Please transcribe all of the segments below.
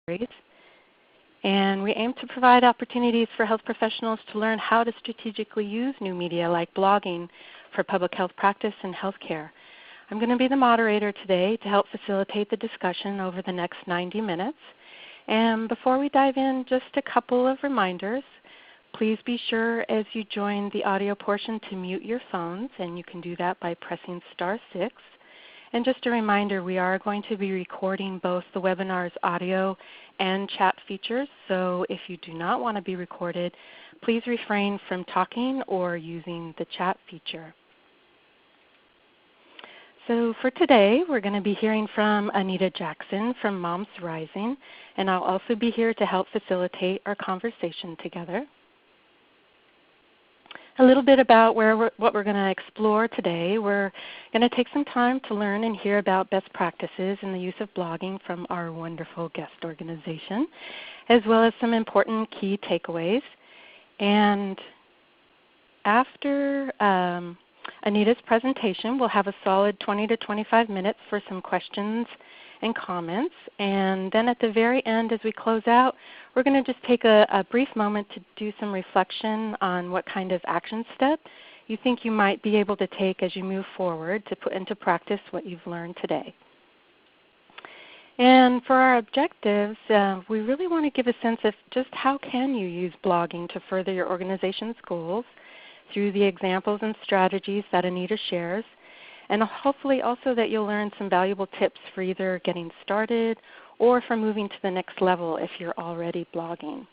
series. And we aim to provide opportunities for health professionals to learn how to strategically use new media like blogging for public health practice and healthcare. I'm going to be the moderator today to help facilitate the discussion over the next 90 minutes. And before we dive in, just a couple of reminders. Please be sure as you join the audio portion to mute your phones, and you can do that by pressing *6. And just a reminder, we are going to be recording both the webinar's audio and chat features, so if you do not want to be recorded, please refrain from talking or using the chat feature. So for today, we're going to be hearing from Anita Jackson from MomsRising, and I'll also be here to help facilitate our conversation together. A little bit about what we're going to explore today. We're going to take some time to learn and hear about best practices in the use of blogging from our wonderful guest organization, as well as some important key takeaways. And after Anita's presentation, we'll have a solid 20 to 25 minutes for some questions and comments. And then at the very end, as we close out, we're going to just take a brief moment to do some reflection on what kind of action step you think you might be able to take as you move forward to put into practice what you've learned today. And for our objectives, we really want to give a sense of just how can you use blogging to further your organization's goals through the examples and strategies that Anita shares, and hopefully also that you'll learn some valuable tips for either getting started or for moving to the next level if you're already blogging.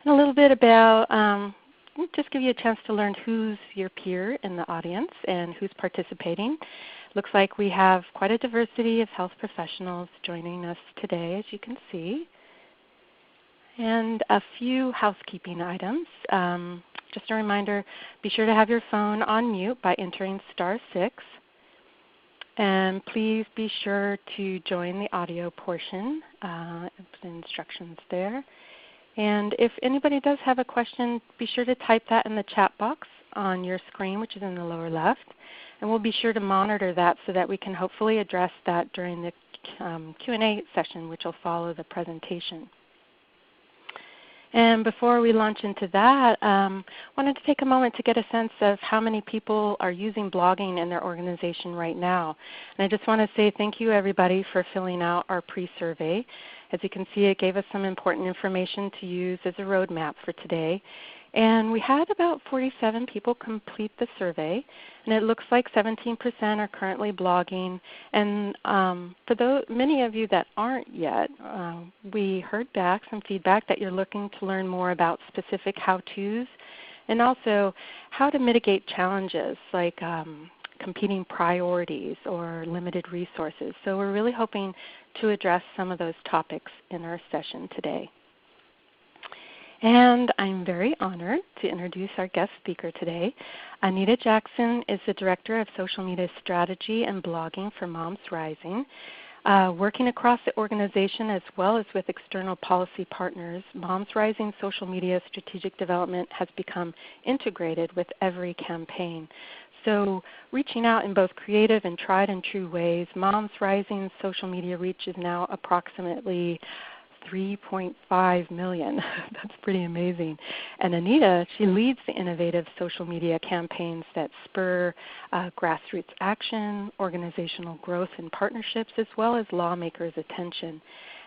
And a little bit about, just give you a chance to learn who's your peer in the audience and who's participating. Looks like we have quite a diversity of health professionals joining us today, as you can see. And a few housekeeping items. Just a reminder, be sure to have your phone on mute by entering *6. And please be sure to join the audio portion. The instructions there. And if anybody does have a question, be sure to type that in the chat box on your screen, which is in the lower left. And we'll be sure to monitor that so that we can hopefully address that during the Q&A session, which will follow the presentation. And before we launch into that, wanted to take a moment to get a sense of how many people are using blogging in their organization right now. And I just want to say thank you everybody for filling out our pre-survey. As you can see, it gave us some important information to use as a roadmap for today. And we had about 47 people complete the survey, and it looks like 17% are currently blogging. And for many of you that aren't yet, we heard back some feedback that you're looking to learn more about specific how-tos and also how to mitigate challenges like competing priorities or limited resources. So we're really hoping to address some of those topics in our session today. And I'm very honored to introduce our guest speaker today. Anita Jackson is the Director of Social Media Strategy and Blogging for MomsRising. Working across the organization as well as with external policy partners, MomsRising social media strategic development has become integrated with every campaign. So reaching out in both creative and tried and true ways, MomsRising's social media reach is now approximately 3.5 million. That's pretty amazing. And Anita, she leads the innovative social media campaigns that spur grassroots action, organizational growth and partnerships, as well as lawmakers' attention.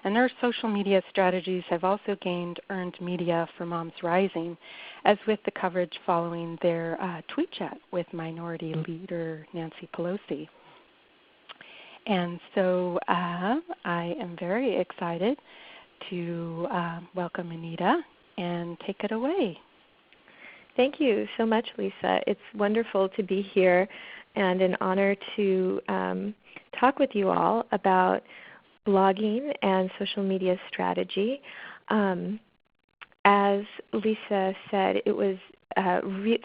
And their social media strategies have also gained earned media for MomsRising, as with the coverage following their tweet chat with Minority Leader Nancy Pelosi. And so I am very excited to welcome Anita and take it away. Thank you so much, Lisa. It's wonderful to be here and an honor to talk with you all about blogging and social media strategy. As Lisa said, it was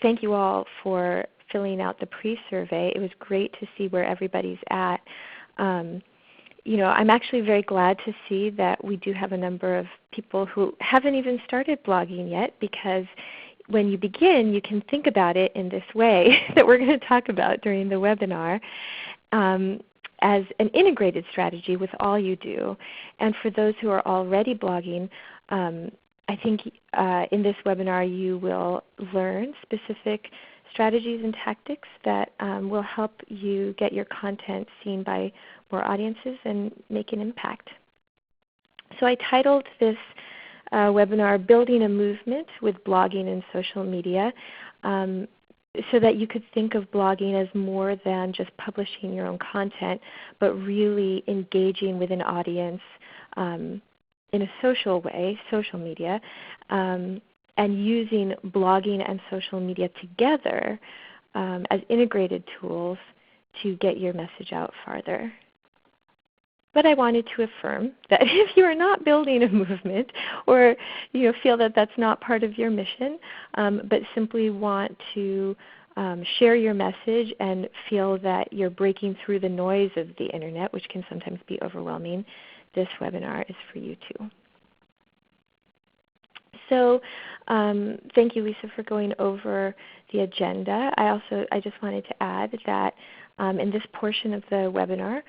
thank you all for filling out the pre-survey. It was great to see where everybody's at. I'm actually very glad to see that we do have a number of people who haven't even started blogging yet, because when you begin, you can think about it in this way that we're going to talk about during the webinar. as an integrated strategy with all you do. And for those who are already blogging, I think in this webinar you will learn specific strategies and tactics that will help you get your content seen by more audiences and make an impact. So I titled this webinar, Building a Movement with Blogging and Social Media, so that you could think of blogging as more than just publishing your own content, but really engaging with an audience in a social way, social media, and using blogging and social media together as integrated tools to get your message out farther. But I wanted to affirm that if you are not building a movement, or feel that that's not part of your mission, but simply want to share your message and feel that you're breaking through the noise of the Internet, which can sometimes be overwhelming, this webinar is for you too. So thank you, Lisa, for going over the agenda. I just wanted to add that in this portion of the webinar,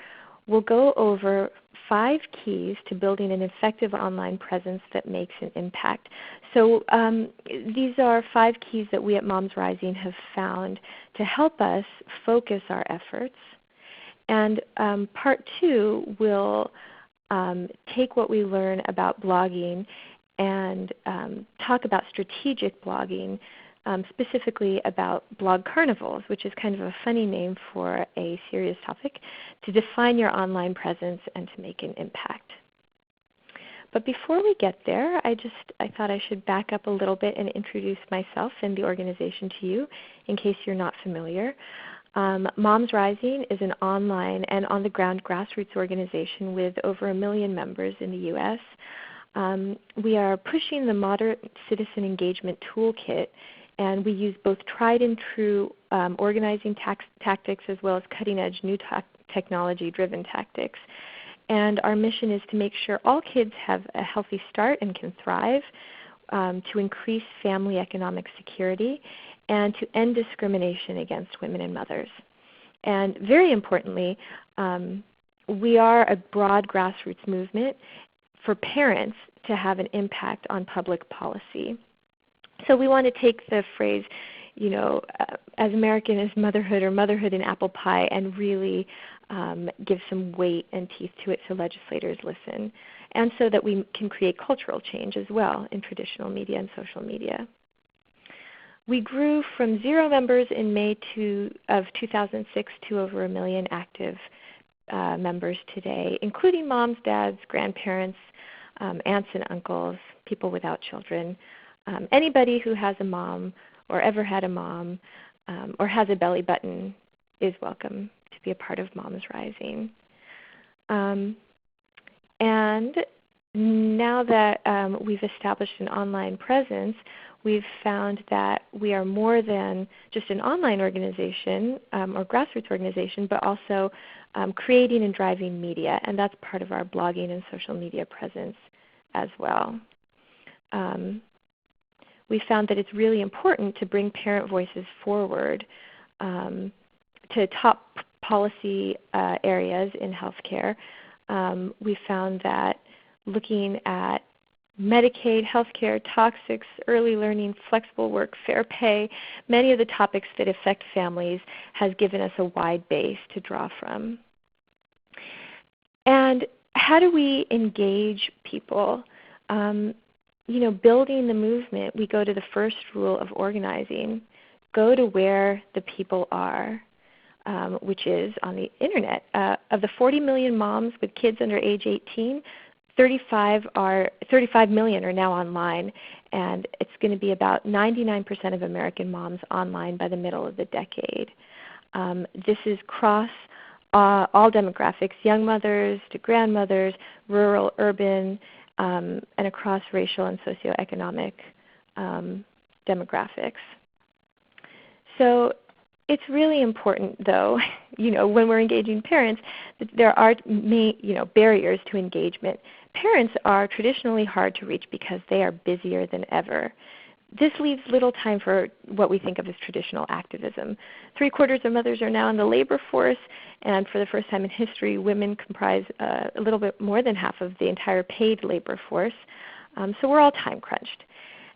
we'll go over 5 keys to building an effective online presence that makes an impact. So these are 5 keys that we at MomsRising have found to help us focus our efforts. And part 2 will take what we learn about blogging and talk about strategic blogging, specifically about blog carnivals, which is kind of a funny name for a serious topic, to define your online presence and to make an impact. But before we get there, I thought I should back up a little bit and introduce myself and the organization to you in case you're not familiar. MomsRising is an online and on-the-ground grassroots organization with over 1 million members in the U.S. We are pushing the Modern Citizen Engagement Toolkit, and we use both tried and true organizing tactics as well as cutting-edge new technology-driven tactics. And our mission is to make sure all kids have a healthy start and can thrive, to increase family economic security, and to end discrimination against women and mothers. And very importantly, we are a broad grassroots movement for parents to have an impact on public policy. So we want to take the phrase, as American as motherhood, or motherhood in apple pie, and really give some weight and teeth to it so legislators listen, and so that we can create cultural change as well in traditional media and social media. We grew from 0 members in May of 2006 to over 1 million active members today, including moms, dads, grandparents, aunts and uncles, people without children. Anybody who has a mom or ever had a mom or has a belly button is welcome to be a part of MomsRising. And now that we've established an online presence, we've found that we are more than just an online organization or grassroots organization, but also creating and driving media, and that's part of our blogging and social media presence as well. We found that it's really important to bring parent voices forward to top policy areas in healthcare. We found that looking at Medicaid, healthcare, toxics, early learning, flexible work, fair pay, many of the topics that affect families has given us a wide base to draw from. And how do we engage people? Building the movement, we go to the first rule of organizing. Go to where the people are, which is on the Internet. Of the 40 million moms with kids under age 18, 35 million are now online, and it's going to be about 99% of American moms online by the middle of the decade. This is across all demographics, young mothers to grandmothers, rural, urban, and across racial and socioeconomic demographics. So it's really important, though, when we're engaging parents, that there are barriers to engagement. Parents are traditionally hard to reach because they are busier than ever. this leaves little time for what we think of as traditional activism. 3/4 of mothers are now in the labor force, and for the first time in history, women comprise a little bit more than half of the entire paid labor force. So we're all time crunched.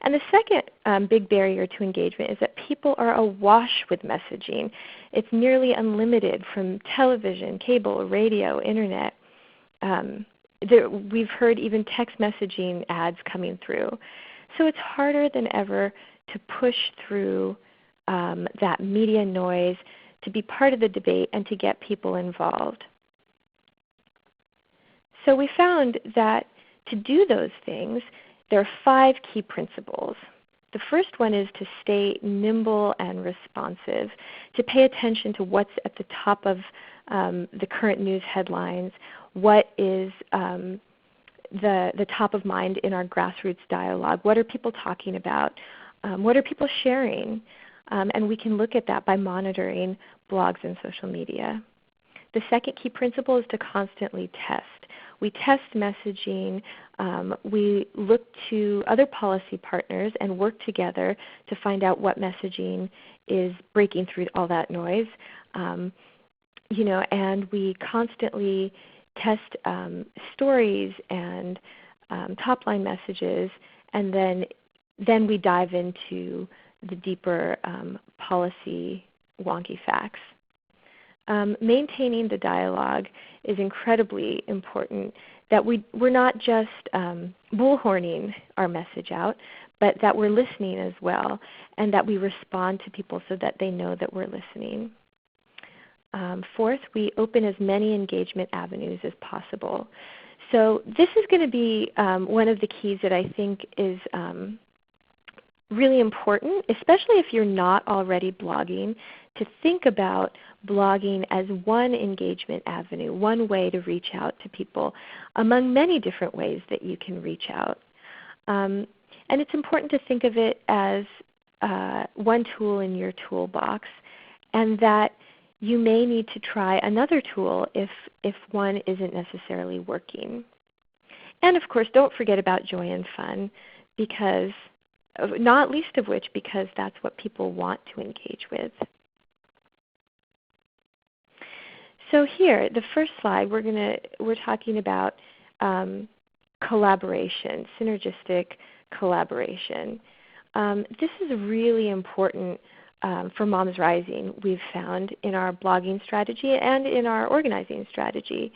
And the second big barrier to engagement is that people are awash with messaging. It's nearly unlimited from television, cable, radio, internet. We've heard even text messaging ads coming through. So it's harder than ever to push through that media noise, to be part of the debate, and to get people involved. So we found that to do those things, there are 5 key principles. The first one is to stay nimble and responsive, to pay attention to what's at the top of the current news headlines, what is the top of mind in our grassroots dialogue. What are people talking about? What are people sharing? And we can look at that by monitoring blogs and social media. The second key principle is to constantly test. We test messaging. We look to other policy partners and work together to find out what messaging is breaking through all that noise. And we constantly test stories and top-line messages, and then we dive into the deeper policy wonky facts. Maintaining the dialogue is incredibly important, that we're not just bullhorning our message out, but that we're listening as well, and that we respond to people so that they know that we're listening. Fourth, we open as many engagement avenues as possible. So this is going to be one of the keys that I think is really important, especially if you're not already blogging, to think about blogging as one engagement avenue, one way to reach out to people among many different ways that you can reach out. And it's important to think of it as one tool in your toolbox, and that you may need to try another tool if one isn't necessarily working. And of course, don't forget about joy and fun, because not least of which because that's what people want to engage with. So here, the first slide, we're talking about collaboration, synergistic collaboration. This is really important for MomsRising, we've found, in our blogging strategy and in our organizing strategy.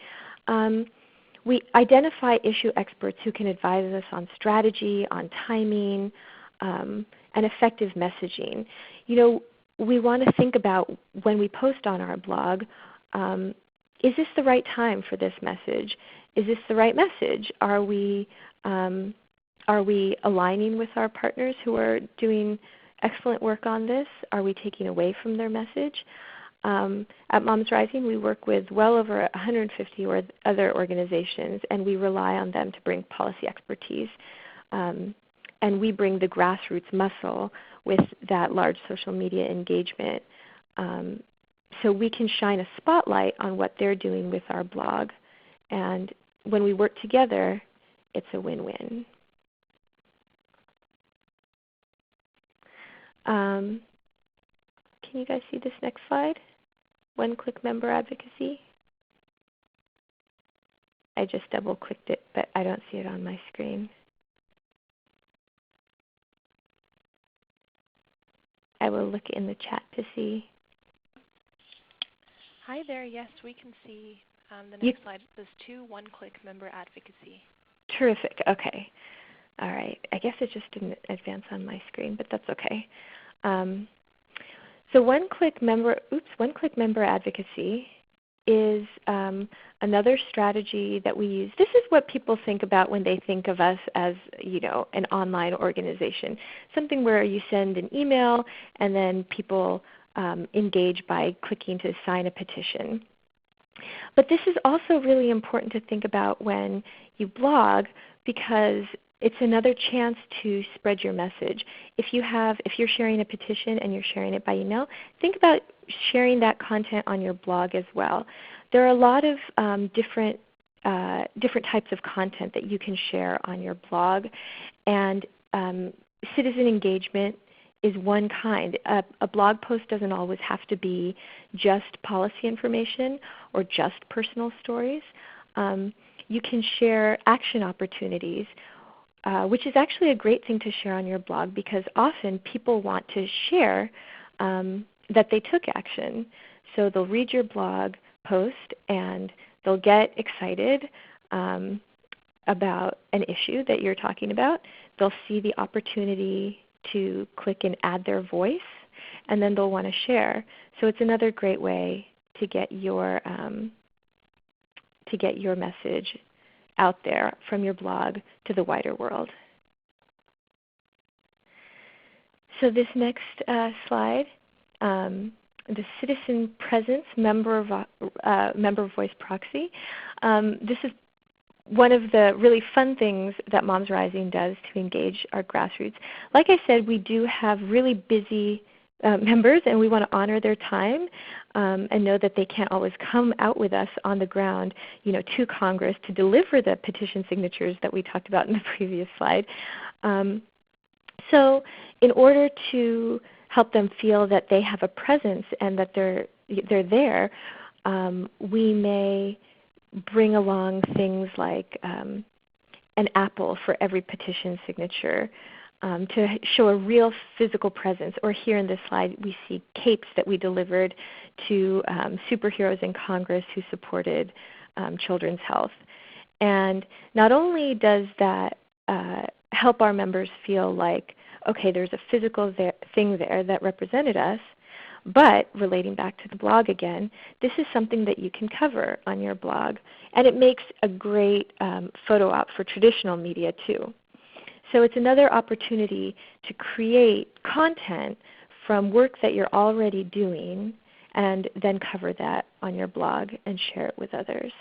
We identify issue experts who can advise us on strategy, on timing, and effective messaging. We want to think about when we post on our blog, is this the right time for this message? Is this the right message? Are we aligning with our partners who are doing excellent work on this? Are we taking away from their message? At MomsRising, we work with well over 150 other organizations, and we rely on them to bring policy expertise. And we bring the grassroots muscle with that large social media engagement. So we can shine a spotlight on what they're doing with our blog. And when we work together, it's a win-win. Can you guys see this next slide? One-click member advocacy. I just double-clicked it, but I don't see it on my screen. I will look in the chat to see. Hi there. Yes, we can see the next slide. There's 2 one-click member advocacy. Terrific. Okay. All right. I guess it just didn't advance on my screen, but that's okay. So one-click member advocacy is another strategy that we use. This is what people think about when they think of us as, an online organization, something where you send an email and then people engage by clicking to sign a petition. But this is also really important to think about when you blog, because it's another chance to spread your message. If you're sharing a petition and you're sharing it by email, think about sharing that content on your blog as well. There are a lot of different types of content that you can share on your blog, and citizen engagement is one kind. A blog post doesn't always have to be just policy information or just personal stories. You can share action opportunities, which is actually a great thing to share on your blog, because often people want to share that they took action. So they'll read your blog post and they'll get excited about an issue that you're talking about. They'll see the opportunity to click and add their voice, and then they'll want to share. So it's another great way to get your message out there from your blog to the wider world. So this next slide, the citizen presence member voice proxy. This is one of the really fun things that MomsRising does to engage our grassroots. Like I said, we do have really busy members, and we want to honor their time and know that they can't always come out with us on the ground, to Congress to deliver the petition signatures that we talked about in the previous slide. So in order to help them feel that they have a presence and that they're there, we may bring along things like an apple for every petition signature to show a real physical presence. Or here in this slide we see capes that we delivered to superheroes in Congress who supported children's health. And not only does that help our members feel like, okay, there's a physical thing there that represented us, but relating back to the blog again, this is something that you can cover on your blog. And it makes a great photo op for traditional media too. So it's another opportunity to create content from work that you're already doing and then cover that on your blog and share it with others.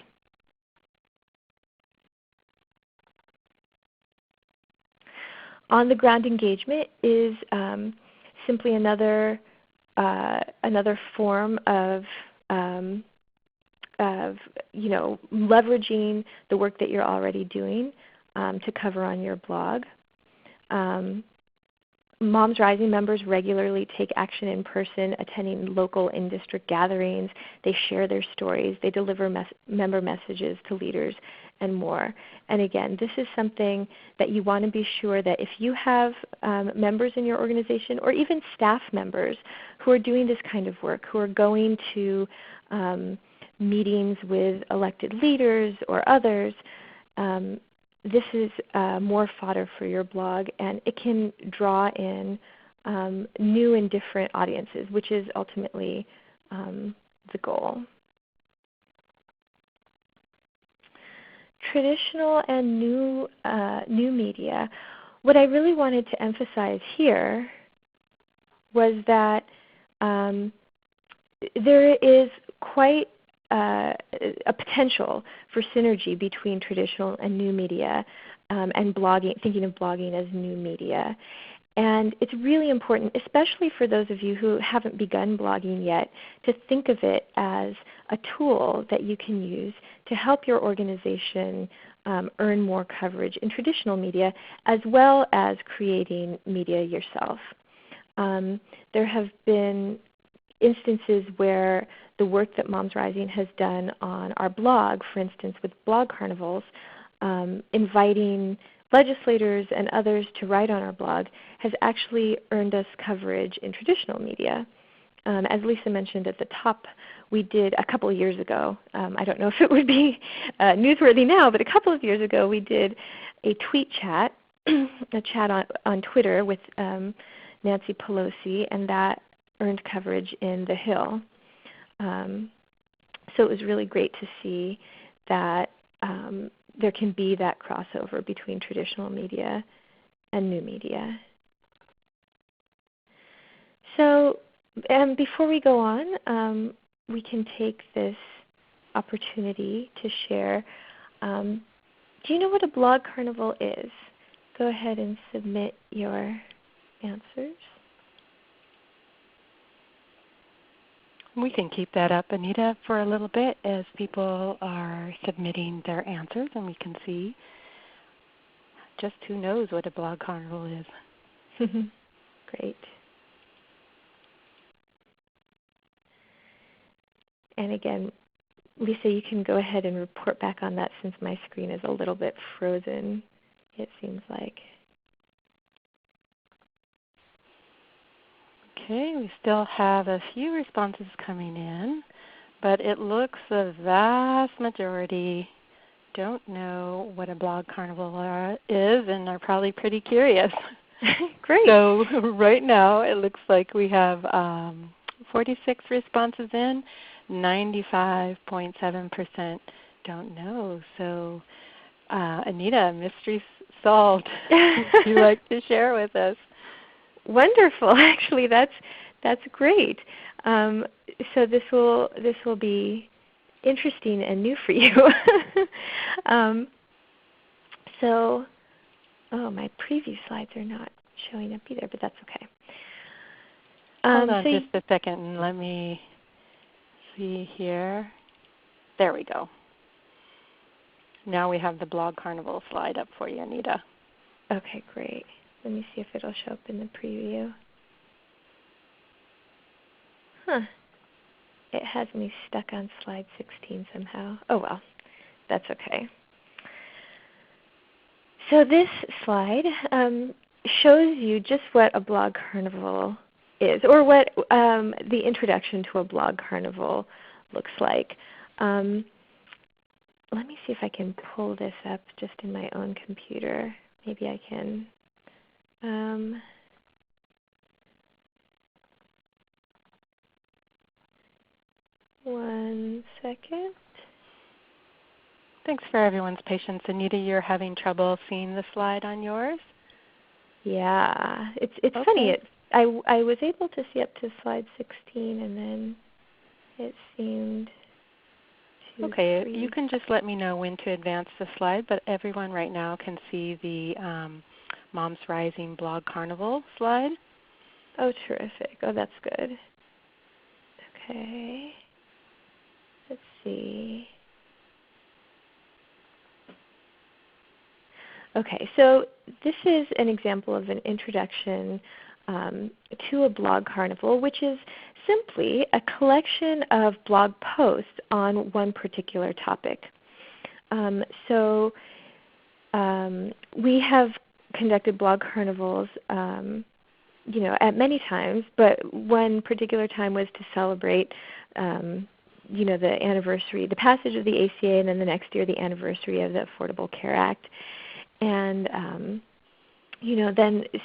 On-the-ground engagement is simply another form of leveraging the work that you're already doing to cover on your blog. MomsRising members regularly take action in person, attending local in-district gatherings. They share their stories. They deliver member messages to leaders and more. And again, this is something that you want to be sure that if you have members in your organization or even staff members who are doing this kind of work, who are going to meetings with elected leaders or others, this is more fodder for your blog, and it can draw in new and different audiences, which is ultimately the goal. Traditional and new media. What I really wanted to emphasize here was that there is quite a potential for synergy between traditional and new media and blogging, thinking of blogging as new media. And it's really important, especially for those of you who haven't begun blogging yet, to think of it as a tool that you can use to help your organization earn more coverage in traditional media, as well as creating media yourself. There have been instances where the work that MomsRising has done on our blog, for instance with Blog Carnivals, inviting legislators and others to write on our blog, has actually earned us coverage in traditional media. As Lisa mentioned at the top, we did a couple of years ago, I don't know if it would be newsworthy now, but a couple of years ago we did a tweet chat, a chat on Twitter with Nancy Pelosi, and that earned coverage in The Hill. So it was really great to see that there can be that crossover between traditional media and new media. So before we go on, we can take this opportunity to share. Do you know what a Blog Carnival is? Go ahead and submit your answers. We can keep that up, Anita, for a little bit as people are submitting their answers, and we can see just who knows what a Blog Carnival is. Great. And again, Lisa, you can go ahead and report back on that since my screen is a little bit frozen, it seems like. Okay, we still have a few responses coming in, but it looks the vast majority don't know what a blog carnival is and are probably pretty curious. Great. So right now it looks like we have 46 responses in. 95.7% don't know. So Anita, mystery solved. Would you like to share with us? Wonderful. Actually, that's great. So this will be interesting and new for you. So, my preview slides are not showing up either, but that's okay. Hold on just a second and let me see here. There we go. Now we have the Blog Carnival slide up for you, Anita. Okay, great. Let me see if it'll show up in the preview. Huh. It has me stuck on slide 16 somehow. Oh well, that's okay. So this slide shows you just what a blog carnival is, or what the introduction to a blog carnival looks like. Let me see if I can pull this up just in my own computer. Maybe I can. One second. Thanks for everyone's patience. Anita, you're having trouble seeing the slide on yours? Yeah, it's okay. Funny. I was able to see up to slide 16, and then it seemed to Okay, freeze. you can just let me know when to advance the slide, but everyone right now can see the Moms Rising Blog Carnival slide. Oh, terrific. Oh, that's good. Okay. Let's see. Okay, so this is an example of an introduction to a blog carnival, which is simply a collection of blog posts on one particular topic. We have conducted blog carnivals at many times, but one particular time was to celebrate the anniversary, the passage of the ACA, and then the next year the anniversary of the Affordable Care Act. And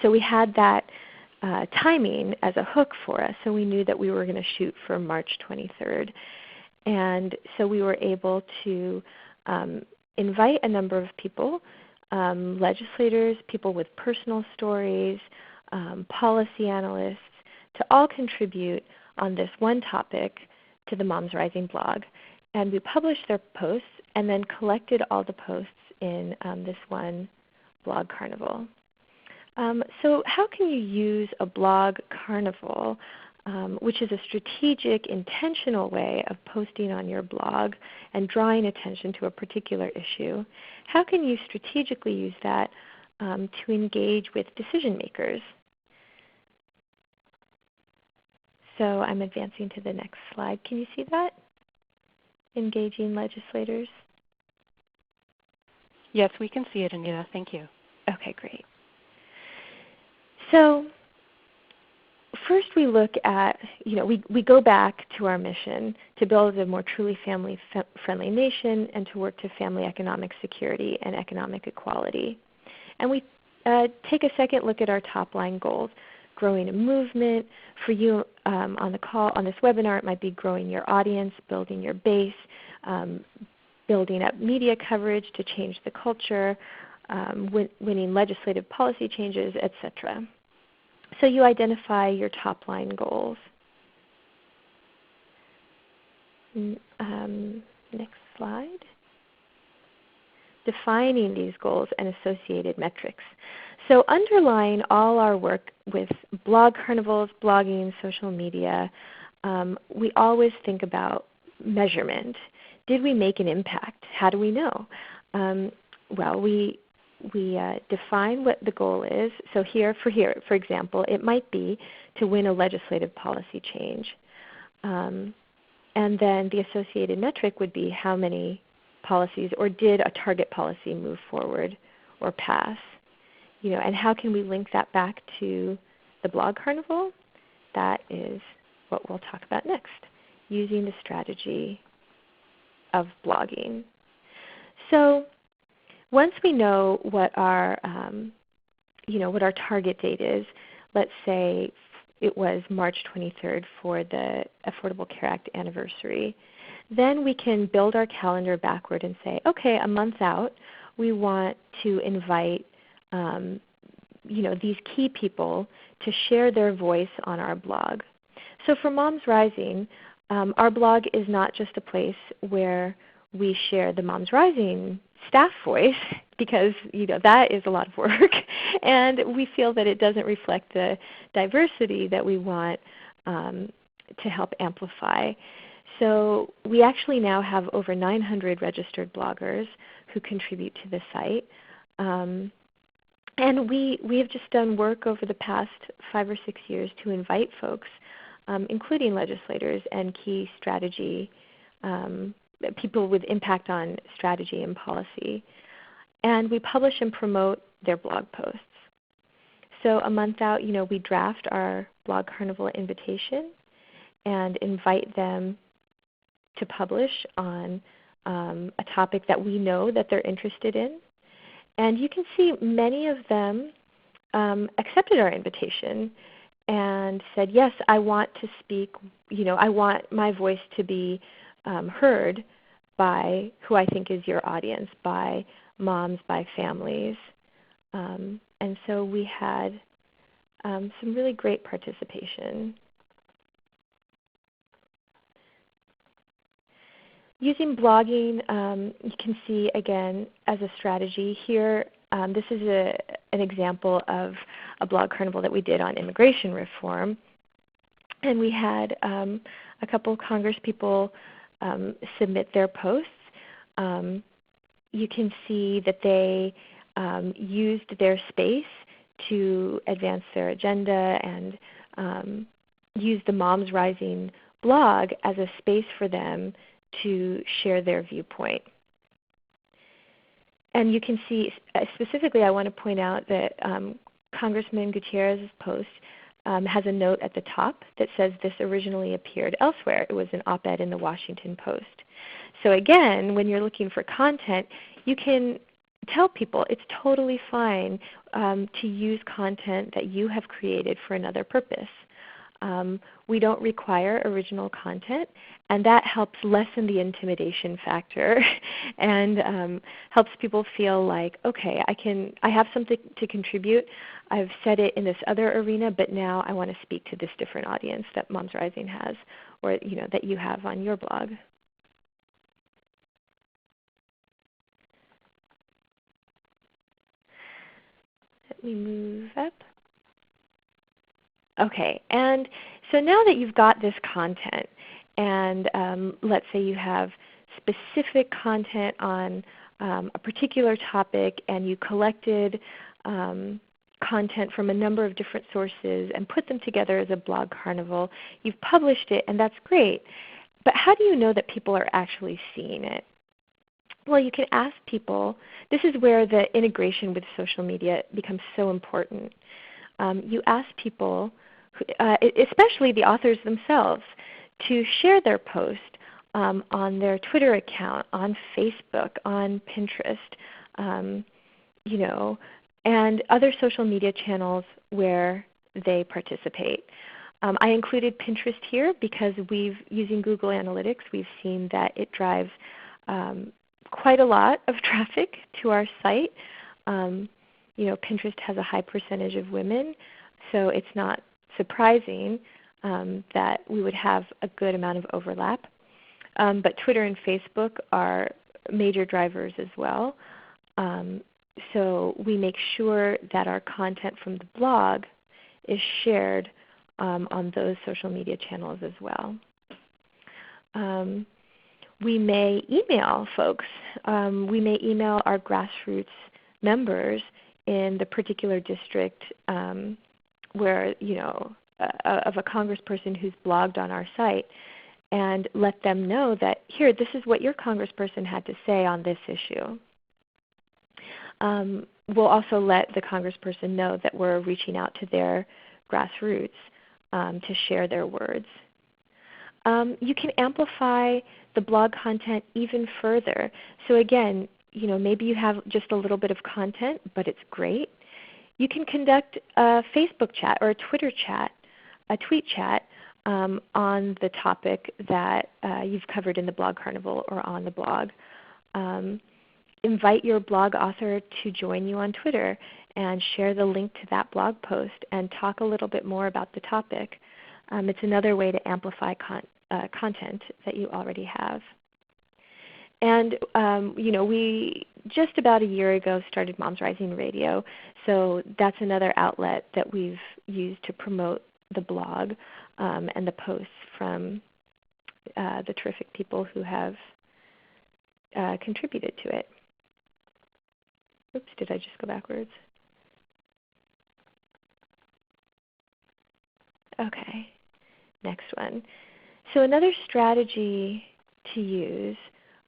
so we had that timing as a hook for us, so we knew that we were going to shoot for March 23rd. And so we were able to invite a number of people, legislators, people with personal stories, policy analysts, to all contribute on this one topic to the Moms Rising blog. And we published their posts and then collected all the posts in this one blog carnival. So how can you use a blog carnival, which is a strategic, intentional way of posting on your blog and drawing attention to a particular issue? How can you strategically use that to engage with decision makers? So I'm advancing to the next slide. Can you see that? Engaging legislators. Yes, we can see it, Anita. Thank you. Okay, great. So first we look at, we go back to our mission to build a more truly family-friendly nation and to work to family economic security and economic equality. And we take a second look at our top-line goals. Growing a movement. For you on the call, on this webinar, it might be growing your audience, building your base, building up media coverage to change the culture, winning legislative policy changes, etc. So you identify your top-line goals. Next slide. Defining these goals and associated metrics. So underlying all our work with blog carnivals, blogging, social media, we always think about measurement. Did we make an impact? How do we know? Well, we define what the goal is. So for example, it might be to win a legislative policy change. And then the associated metric would be how many policies, or did a target policy move forward or pass? And how can we link that back to the Blog Carnival? That is what we'll talk about next, using the strategy of blogging. So once we know what our target date is, let's say it was March 23rd for the Affordable Care Act anniversary, then we can build our calendar backward and say, okay, a month out, we want to invite these key people to share their voice on our blog. So for MomsRising, our blog is not just a place where we share the MomsRising staff voice, because that is a lot of work, and we feel that it doesn't reflect the diversity that we want to help amplify. So we actually now have over 900 registered bloggers who contribute to the site. And we have just done work over the past 5 or 6 years to invite folks, including legislators and key strategy, people with impact on strategy and policy. And we publish and promote their blog posts. So a month out, we draft our Blog Carnival invitation and invite them to publish on a topic that we know that they're interested in. And you can see many of them accepted our invitation and said, yes, I want to speak, I want my voice to be heard by who I think is your audience, by moms, by families. And so we had some really great participation. Using blogging, you can see again as a strategy here. This is an example of a Blog Carnival that we did on immigration reform. And we had a couple of Congresspeople submit their posts. You can see that they used their space to advance their agenda and used the MomsRising blog as a space for them to share their viewpoint. And you can see, specifically I want to point out that Congressman Gutierrez's post has a note at the top that says this originally appeared elsewhere. It was an op-ed in the Washington Post. So again, when you're looking for content, you can tell people it's totally fine to use content that you have created for another purpose. We don't require original content, and that helps lessen the intimidation factor and helps people feel like, okay, I have something to contribute. I've said it in this other arena, but now I want to speak to this different audience that MomsRising has, or that you have on your blog. Let me move up. Okay, and so now that you've got this content, and let's say you have specific content on a particular topic, and you collected content from a number of different sources and put them together as a Blog Carnival, you've published it, and that's great. But how do you know that people are actually seeing it? Well, you can ask people. This is where the integration with social media becomes so important. You ask people, especially the authors themselves, to share their post on their Twitter account, on Facebook, on Pinterest, and other social media channels where they participate. I included Pinterest here because using Google Analytics, we've seen that it drives quite a lot of traffic to our site. Pinterest has a high percentage of women, so it's not surprising that we would have a good amount of overlap. But Twitter and Facebook are major drivers as well. So we make sure that our content from the blog is shared on those social media channels as well. We may email folks. We may email our grassroots members in the particular district where, of a congressperson who's blogged on our site, and let them know that, here, this is what your congressperson had to say on this issue. We'll also let the congressperson know that we're reaching out to their grassroots to share their words. You can amplify the blog content even further. So again, maybe you have just a little bit of content, but it's great. You can conduct a Facebook chat or a Twitter chat, a tweet chat on the topic that you've covered in the Blog Carnival or on the blog. Invite your blog author to join you on Twitter and share the link to that blog post and talk a little bit more about the topic. It's another way to amplify content that you already have. And we just about a year ago started MomsRising Radio, so that's another outlet that we've used to promote the blog and the posts from the terrific people who have contributed to it. Oops, did I just go backwards? Okay, next one. So another strategy to use,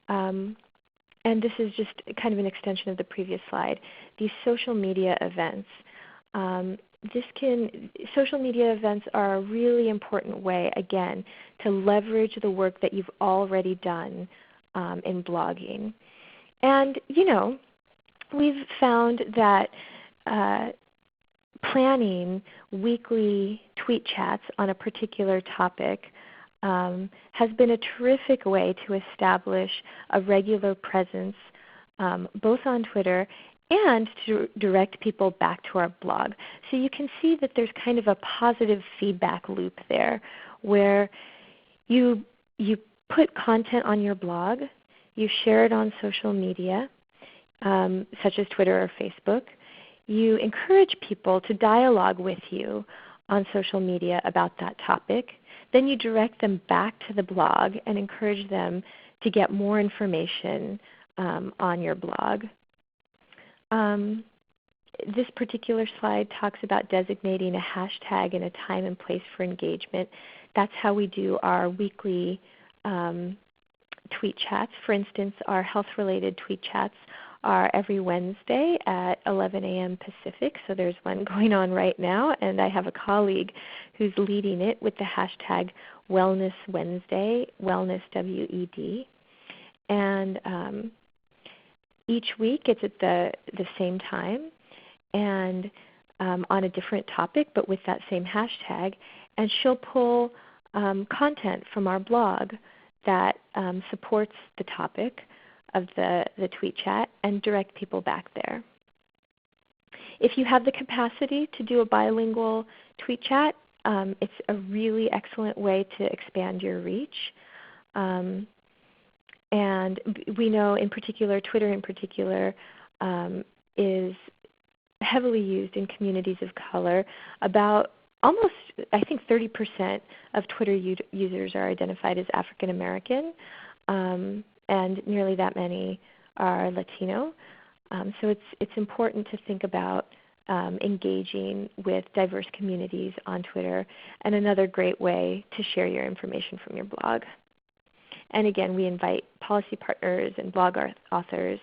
and this is just kind of an extension of the previous slide, these social media events. Social media events are a really important way, again, to leverage the work that you've already done in blogging. And we've found that planning weekly tweet chats on a particular topic has been a terrific way to establish a regular presence both on Twitter and to direct people back to our blog. So you can see that there's kind of a positive feedback loop there where you put content on your blog, you share it on social media, such as Twitter or Facebook. You encourage people to dialogue with you on social media about that topic. Then you direct them back to the blog and encourage them to get more information on your blog. This particular slide talks about designating a hashtag and a time and place for engagement. That's how we do our weekly tweet chats. For instance, our health-related tweet chats are every Wednesday at 11 a.m. Pacific, so there's one going on right now, and I have a colleague who's leading it with the hashtag Wellness Wednesday, Wellness WED. And each week it's at the same time and on a different topic, but with that same hashtag, and she'll pull content from our blog that supports the topic of the tweet chat and direct people back there. If you have the capacity to do a bilingual tweet chat, it's a really excellent way to expand your reach. And we know in particular, Twitter in particular, is heavily used in communities of color. About almost, I think 30% of Twitter users are identified as African American. And nearly that many are Latino. So it's important to think about engaging with diverse communities on Twitter, and another great way to share your information from your blog. And again, we invite policy partners and blog authors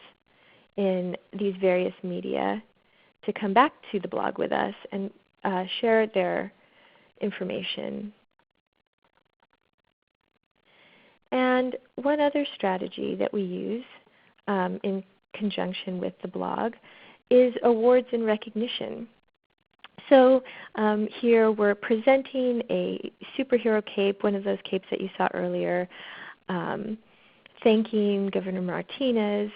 in these various media to come back to the blog with us and share their information. And one other strategy that we use in conjunction with the blog is awards and recognition. So here we're presenting a superhero cape, one of those capes that you saw earlier, thanking Governor Martinez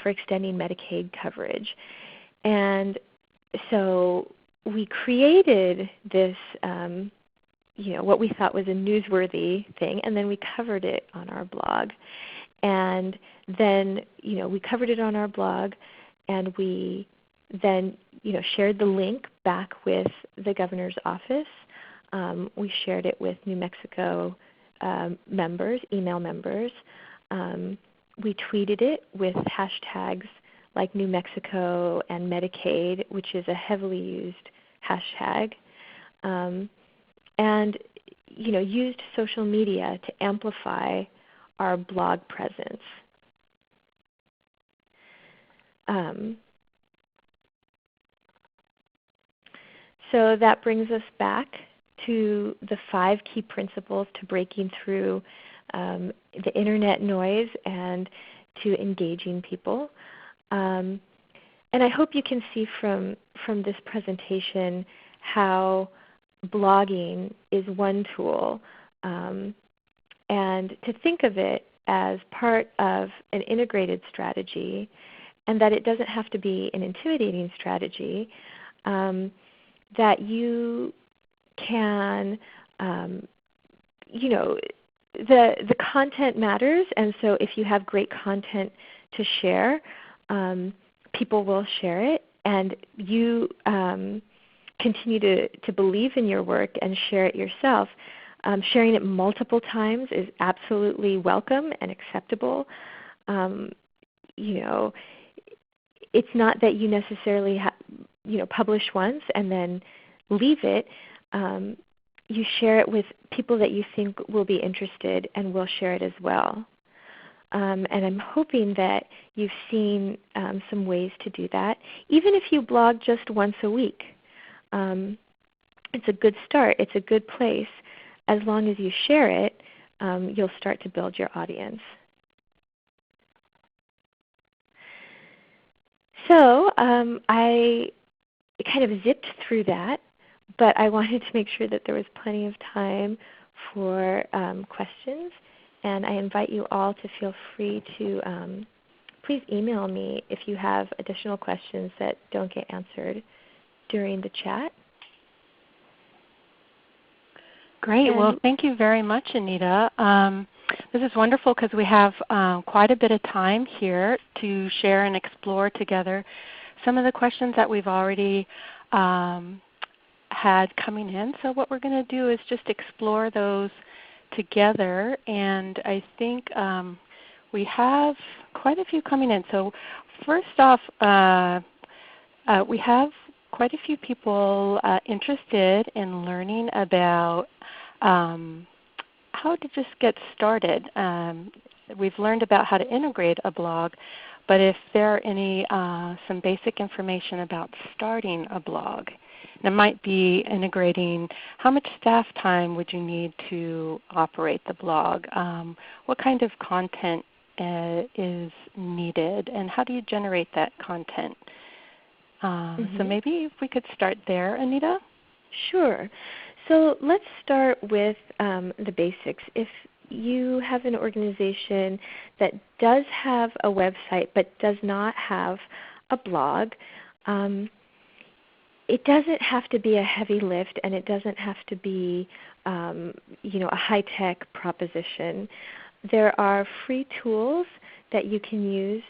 for extending Medicaid coverage. And so we created this what we thought was a newsworthy thing, and then we covered it on our blog. And then we covered it on our blog, and we then shared the link back with the governor's office. We shared it with New Mexico members, email members. We tweeted it with hashtags like New Mexico and Medicaid, which is a heavily used hashtag, and used social media to amplify our blog presence. So that brings us back to the 5 key principles to breaking through the internet noise and to engaging people. And I hope you can see from this presentation how blogging is one tool, and to think of it as part of an integrated strategy, and that it doesn't have to be an intimidating strategy, that you can, the content matters, and so if you have great content to share, people will share it, and you continue to believe in your work and share it yourself. Sharing it multiple times is absolutely welcome and acceptable. It's not that you necessarily publish once and then leave it. You share it with people that you think will be interested and will share it as well. And I'm hoping that you've seen some ways to do that. Even if you blog just once a week, it's a good start. It's a good place. As long as you share it, you'll start to build your audience. So I kind of zipped through that, but I wanted to make sure that there was plenty of time for questions. And I invite you all to feel free to please email me if you have additional questions that don't get answered during the chat. Great. Well, thank you very much, Anita. This is wonderful because we have quite a bit of time here to share and explore together some of the questions that we've already had coming in. So what we're going to do is just explore those together, and I think we have quite a few coming in. So first off, we have quite a few people interested in learning about how to just get started. We've learned about how to integrate a blog, but if there are any some basic information about starting a blog, it might be integrating how much staff time would you need to operate the blog, what kind of content is needed, and how do you generate that content? So maybe if we could start there, Anita? Sure. So let's start with the basics. If you have an organization that does have a website but does not have a blog, it doesn't have to be a heavy lift, and it doesn't have to be a high-tech proposition. There are free tools that you can use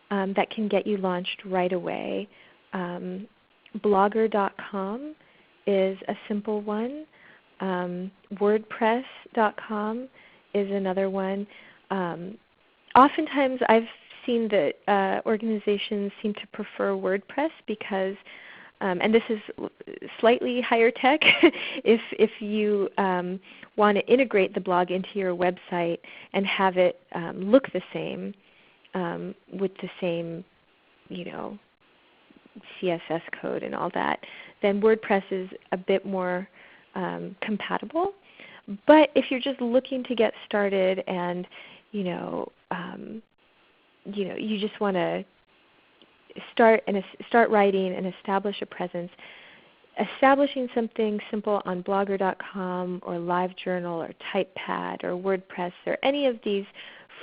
that can get you launched right away. Blogger.com is a simple one. WordPress.com is another one. Oftentimes I've seen that organizations seem to prefer WordPress because, and this is slightly higher tech, if you want to integrate the blog into your website and have it look the same with the same, CSS code and all that, then WordPress is a bit more compatible. But if you're just looking to get started and you just want to start writing and establish a presence, establishing something simple on Blogger.com or LiveJournal or TypePad or WordPress or any of these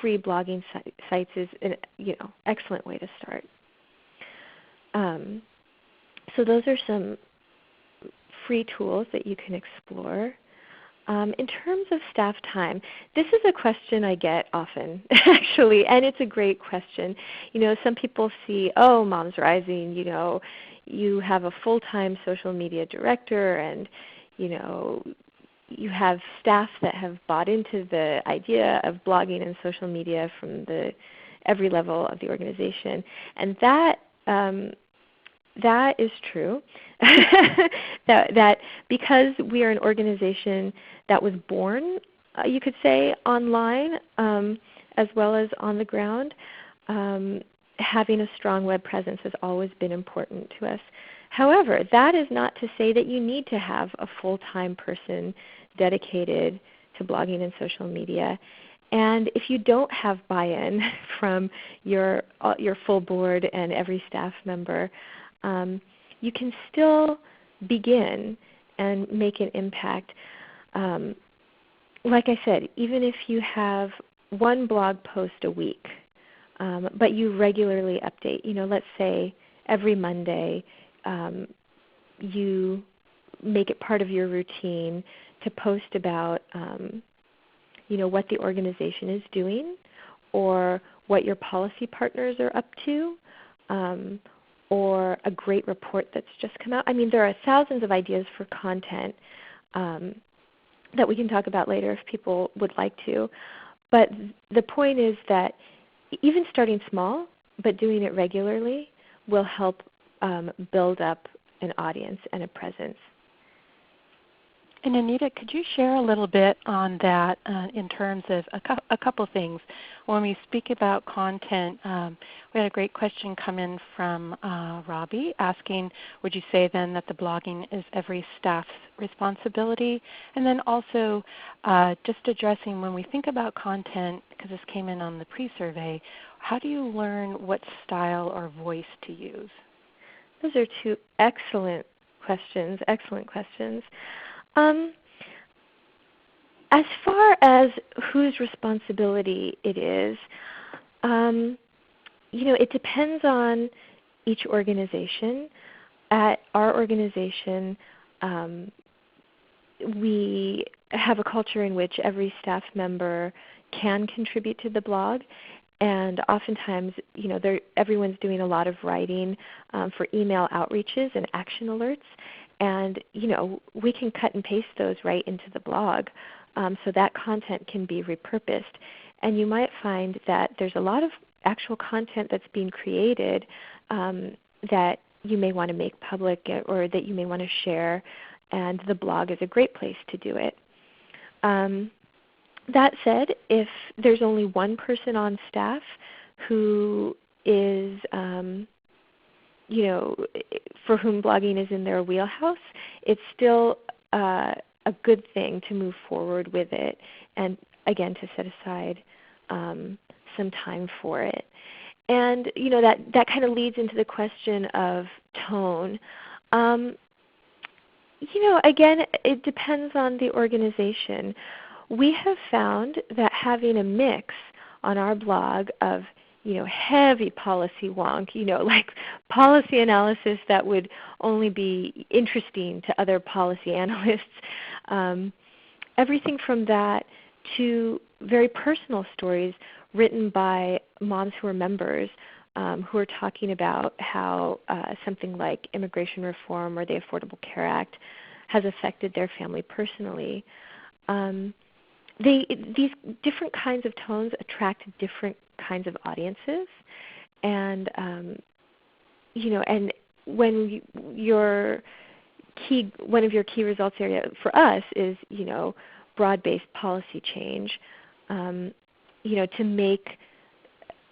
free blogging sites is an excellent way to start. So those are some free tools that you can explore. In terms of staff time, this is a question I get often, actually, and it's a great question. Some people see, oh, MomsRising, you have a full-time social media director, and you have staff that have bought into the idea of blogging and social media from the every level of the organization. And that is true. that because we are an organization that was born, you could say, online as well as on the ground, having a strong web presence has always been important to us. However, that is not to say that you need to have a full-time person dedicated to blogging and social media. And if you don't have buy-in from your full board and every staff member, you can still begin and make an impact. Like I said, even if you have one blog post a week, but you regularly update, let's say every Monday you make it part of your routine to post about what the organization is doing or what your policy partners are up to, or a great report that's just come out. I mean, there are thousands of ideas for content that we can talk about later if people would like to. But the point is that even starting small but doing it regularly will help build up an audience and a presence. And Anita, could you share a little bit on that in terms of a couple things? When we speak about content, we had a great question come in from Robbie asking, would you say then that the blogging is every staff's responsibility? And then also just addressing when we think about content, because this came in on the pre-survey, how do you learn what style or voice to use? Those are two excellent questions, As far as whose responsibility it is, it depends on each organization. At our organization, we have a culture in which every staff member can contribute to the blog. And oftentimes, everyone's doing a lot of writing for email outreaches and action alerts. And we can cut and paste those right into the blog so that content can be repurposed. And you might find that there's a lot of actual content that's being created that you may want to make public or that you may want to share, and the blog is a great place to do it. That said, if there's only one person on staff who is for whom blogging is in their wheelhouse, it's still a good thing to move forward with it, and again to set aside some time for it. And that kind of leads into the question of tone. Again, it depends on the organization. We have found that having a mix on our blog of heavy policy wonk, like policy analysis that would only be interesting to other policy analysts, everything from that to very personal stories written by moms who are members who are talking about how something like immigration reform or the Affordable Care Act has affected their family personally. These different kinds of tones attract different kinds of audiences, and and when one of your key results area for us is broad-based policy change. To make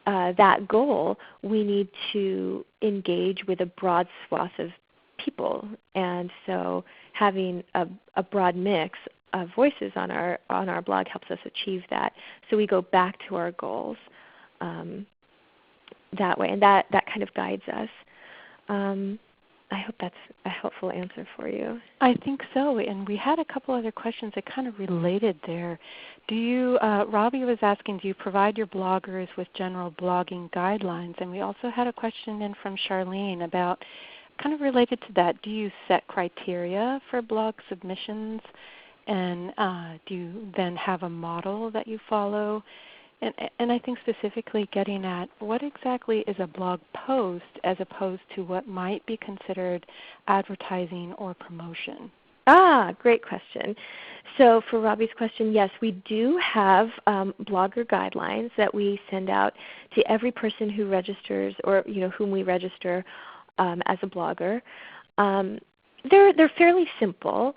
that goal, we need to engage with a broad swath of people, and so having a broad mix of voices on our blog helps us achieve that. So we go back to our goals that way, and that kind of guides us. I hope that's a helpful answer for you. I think so, and we had a couple other questions that kind of related there. Do you, Robbie was asking, do you provide your bloggers with general blogging guidelines? And we also had a question in from Charlene about kind of related to that. Do you set criteria for blog submissions? And do you then have a model that you follow? And I think specifically getting at what exactly is a blog post as opposed to what might be considered advertising or promotion? Great question. So for Robbie's question, yes, we do have blogger guidelines that we send out to every person who registers, or whom we register as a blogger. They're fairly simple.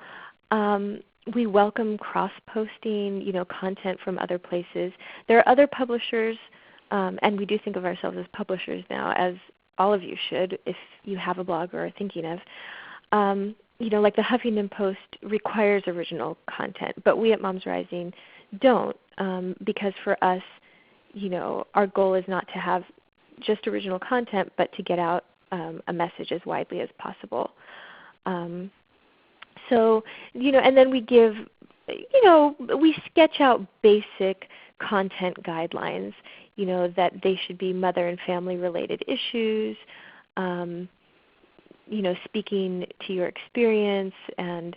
We welcome cross-posting, content from other places. There are other publishers, and we do think of ourselves as publishers now, as all of you should if you have a blog or are thinking of. Like the Huffington Post requires original content, but we at MomsRising don't, because for us, our goal is not to have just original content, but to get out a message as widely as possible. So, and then we give, we sketch out basic content guidelines, that they should be mother and family related issues, speaking to your experience and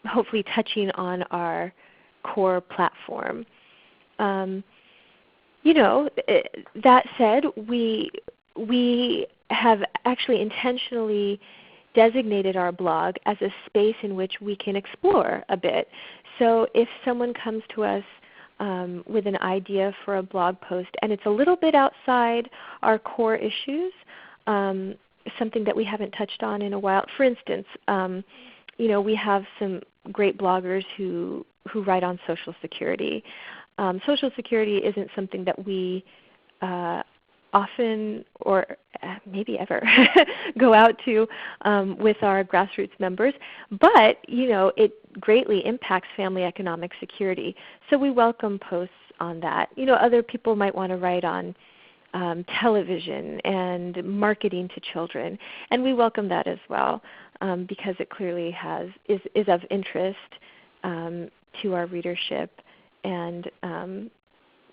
hopefully touching on our core platform. That said, we have actually intentionally designated our blog as a space in which we can explore a bit. So if someone comes to us with an idea for a blog post and it's a little bit outside our core issues, something that we haven't touched on in a while. For instance, we have some great bloggers who write on Social Security. Social Security isn't something that we often, or maybe ever, go out to with our grassroots members, but it greatly impacts family economic security. So we welcome posts on that. Other people might want to write on television and marketing to children, and we welcome that as well, because it clearly is of interest to our readership, and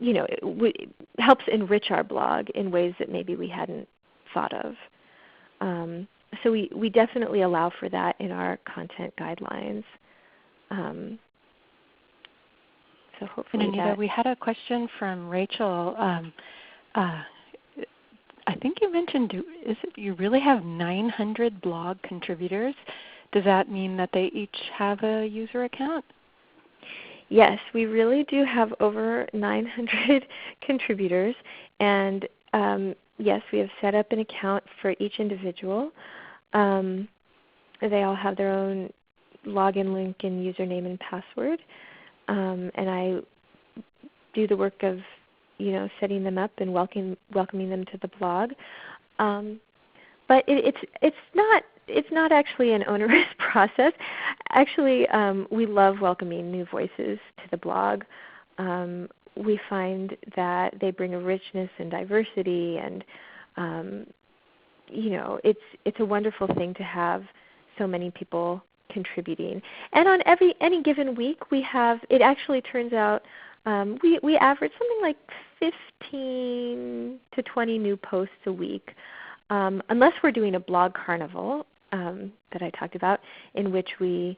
it helps enrich our blog in ways that maybe we hadn't thought of. So we definitely allow for that in our content guidelines. So hopefully, and Anita, we had a question from Rachel. I think you mentioned, you really have 900 blog contributors. Does that mean that they each have a user account? Yes, we really do have over 900 contributors, and yes, we have set up an account for each individual. They all have their own login link and username and password, and I do the work of setting them up and welcoming them to the blog. But it's not actually an onerous process. Actually, we love welcoming new voices to the blog. We find that they bring a richness and diversity, and it's a wonderful thing to have so many people contributing. And on any given week, we have, it actually turns out we average something like 15 to 20 new posts a week, unless we're doing a blog carnival that I talked about, in which we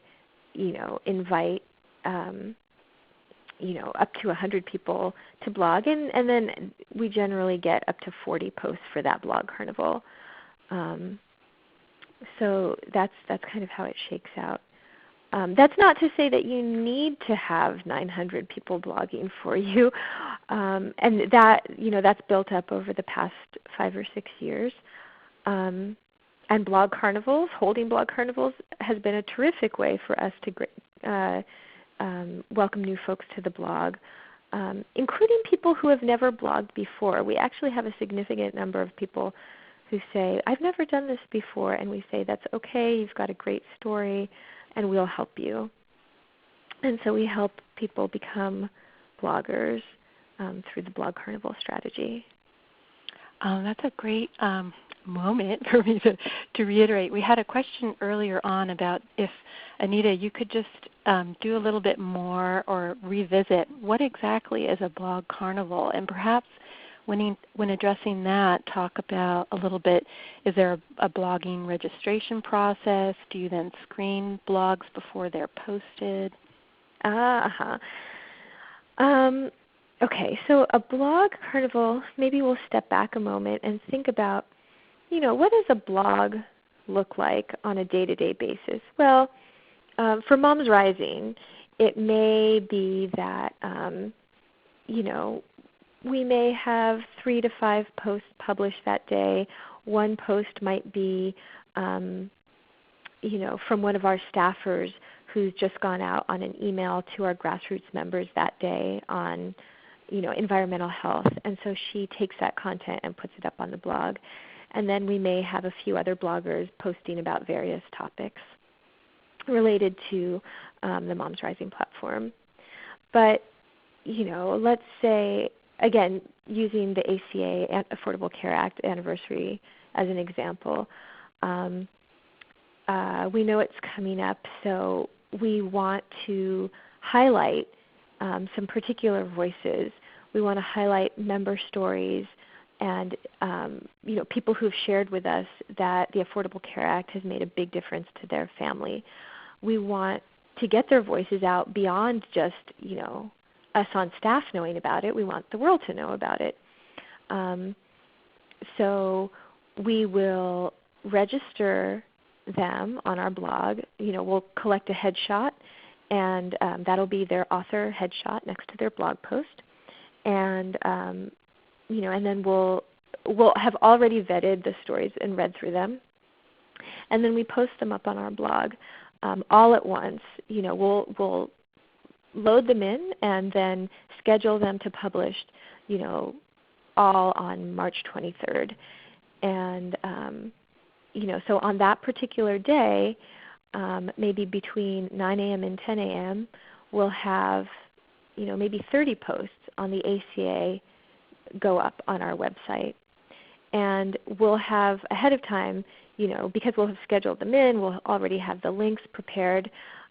invite up to 100 people to blog, and then we generally get up to 40 posts for that blog carnival. So that's kind of how it shakes out. That's not to say that you need to have 900 people blogging for you, and that's built up over the past 5 or 6 years. And blog carnivals, holding blog carnivals, has been a terrific way for us to welcome new folks to the blog, including people who have never blogged before. We actually have a significant number of people who say, "I've never done this before," and we say, "That's okay, you've got a great story, and we'll help you." And so we help people become bloggers through the Blog Carnival strategy. That's a great moment for me to reiterate. We had a question earlier on about if, Anita, you could just do a little bit more or revisit what exactly is a blog carnival, and perhaps when addressing that, talk about a little bit, is there a blogging registration process? Do you then screen blogs before they're posted? Okay, so a blog carnival, maybe we'll step back a moment and think about, what does a blog look like on a day-to-day basis? Well, for Moms Rising, it may be that we may have 3 to 5 posts published that day. One post might be from one of our staffers who's just gone out on an email to our grassroots members that day on environmental health. And so she takes that content and puts it up on the blog. And then we may have a few other bloggers posting about various topics related to the Moms Rising platform. But let's say, again, using the ACA, Affordable Care Act anniversary as an example, we know it's coming up, so we want to highlight some particular voices. We want to highlight member stories and people who've shared with us that the Affordable Care Act has made a big difference to their family. We want to get their voices out beyond just us on staff knowing about it. We want the world to know about it. So we will register them on our blog. We'll collect a headshot, and that'll be their author headshot next to their blog post. And and then we'll have already vetted the stories and read through them, and then we post them up on our blog all at once. We'll load them in and then schedule them to publish, all on March 23rd. And so on that particular day, maybe between 9 a.m. and 10 a.m., we'll have maybe 30 posts on the ACA go up on our website. And we'll have ahead of time, because we'll have scheduled them in, we'll already have the links prepared,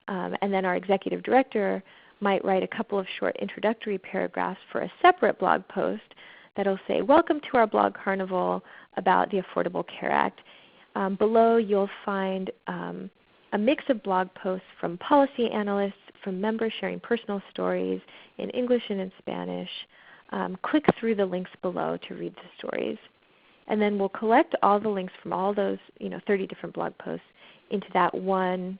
and then our executive director might write a couple of short introductory paragraphs for a separate blog post that'll say, "Welcome to our Blog Carnival about the Affordable Care Act." Below you'll find a mix of blog posts from policy analysts, from members sharing personal stories in English and in Spanish. Click through the links below to read the stories. And then we'll collect all the links from all those 30 different blog posts into that one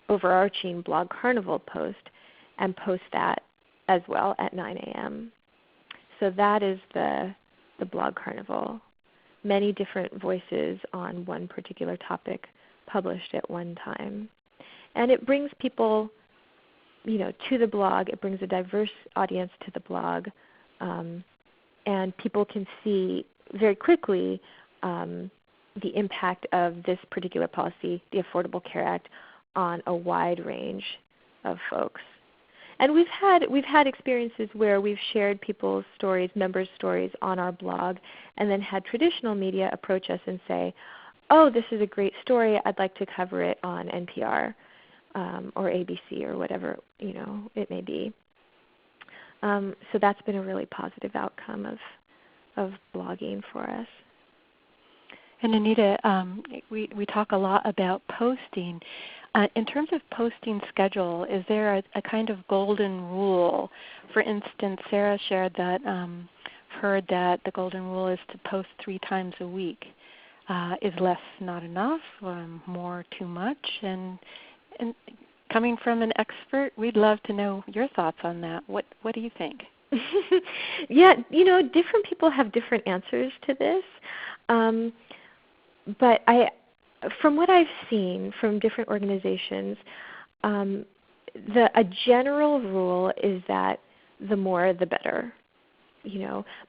overarching Blog Carnival post and post that as well at 9 a.m. So that is the Blog Carnival. Many different voices on one particular topic published at one time. And it brings people to the blog. It brings a diverse audience to the blog. And people can see very quickly the impact of this particular policy, the Affordable Care Act, on a wide range of folks. And we've had experiences where we've shared people's stories, members' stories on our blog, and then had traditional media approach us and say, "Oh, this is a great story. I'd like to cover it on NPR or ABC or whatever it may be." So that's been a really positive outcome of blogging for us. And Anita, we talk a lot about posting. In terms of posting schedule, is there a kind of golden rule? For instance, Sarah shared that heard that the golden rule is to post 3 times a week. Is less not enough, or more too much? And coming from an expert, we'd love to know your thoughts on that. What do you think? Yeah, different people have different answers to this. But from what I've seen from different organizations, a general rule is that the more the better.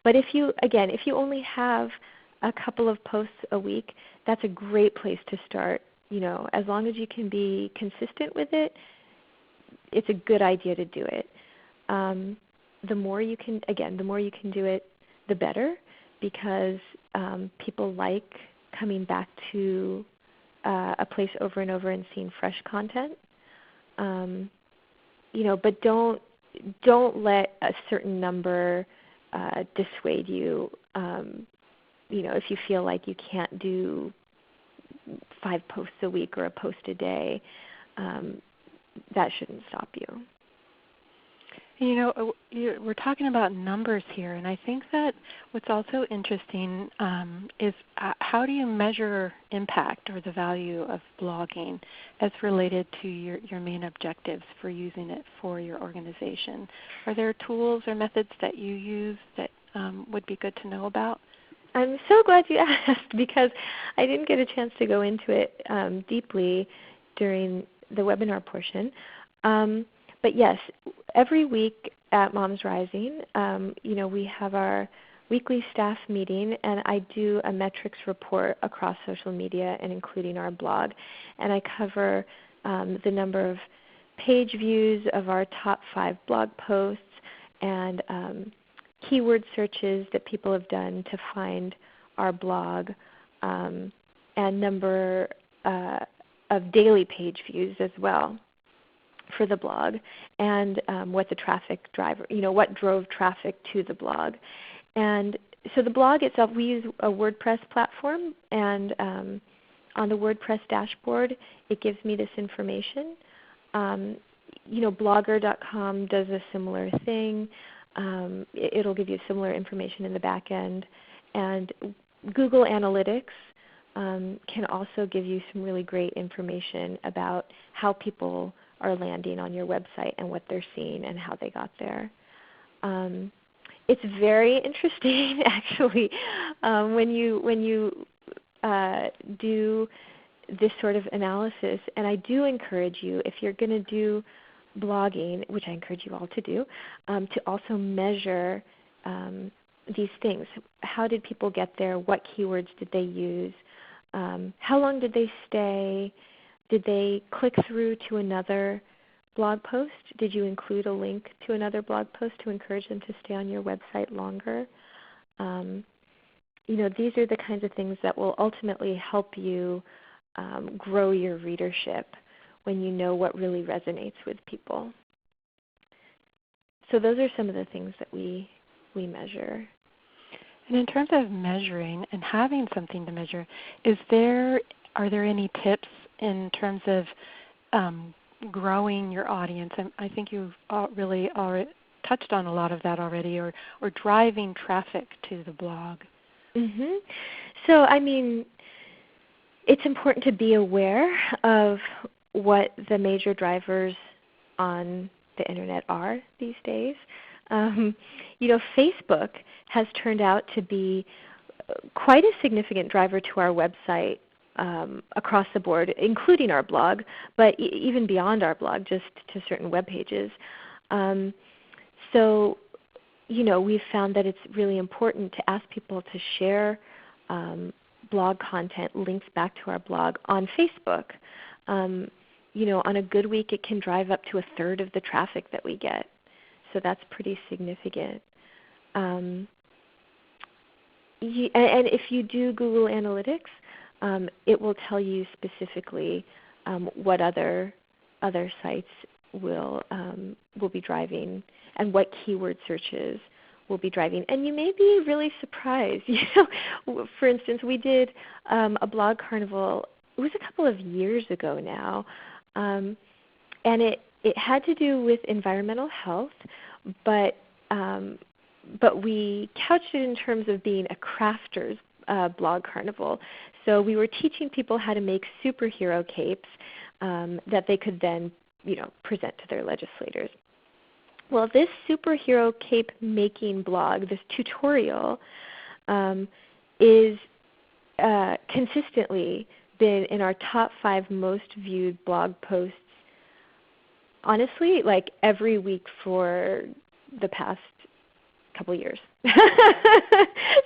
But if you only have a couple of posts a week, that's a great place to start. As long as you can be consistent with it, it's a good idea to do it. The more you can do it, the better, because people like coming back to a place over and over and seeing fresh content. But don't let a certain number dissuade you. If you feel like you can't do 5 posts a week or a post a day, that shouldn't stop you. We're talking about numbers here, and I think that what's also interesting is how do you measure impact or the value of blogging as related to your main objectives for using it for your organization? Are there tools or methods that you use that would be good to know about? I'm so glad you asked because I didn't get a chance to go into it deeply during the webinar portion. But yes, every week at MomsRising, we have our weekly staff meeting, and I do a metrics report across social media and including our blog. And I cover the number of page views of our top 5 blog posts and keyword searches that people have done to find our blog, and number of daily page views as well for the blog, and what the traffic driver, what drove traffic to the blog. And so the blog itself, we use a WordPress platform, and on the WordPress dashboard, it gives me this information. Blogger.com does a similar thing. It'll give you similar information in the back end. And Google Analytics can also give you some really great information about how people are landing on your website and what they're seeing and how they got there. It's very interesting, actually, when you do this sort of analysis. And I do encourage you, if you're going to do blogging, which I encourage you all to do, to also measure these things. How did people get there? What keywords did they use? How long did they stay? Did they click through to another blog post? Did you include a link to another blog post to encourage them to stay on your website longer? These are the kinds of things that will ultimately help you grow your readership when you know what really resonates with people. So those are some of the things that we measure. And in terms of measuring and having something to measure, are there any tips in terms of growing your audience? I think you've really already touched on a lot of that already, or driving traffic to the blog. Mm-hmm. So, it's important to be aware of what the major drivers on the Internet are these days. Facebook has turned out to be quite a significant driver to our website across the board, including our blog, but even beyond our blog, just to certain web pages. We've found that it's really important to ask people to share blog content, links back to our blog on Facebook. On a good week, it can drive up to 1/3 of the traffic that we get. So that's pretty significant. And if you do Google Analytics, it will tell you specifically what other sites will be driving and what keyword searches will be driving. And you may be really surprised. For instance, we did a Blog Carnival. It was a couple of years ago now, and it had to do with environmental health, but we couched it in terms of being a crafters Blog Carnival. So we were teaching people how to make superhero capes that they could then present to their legislators. Well, this superhero cape making blog, this tutorial, is consistently been in our top 5 most viewed blog posts, honestly, like every week for the past couple years.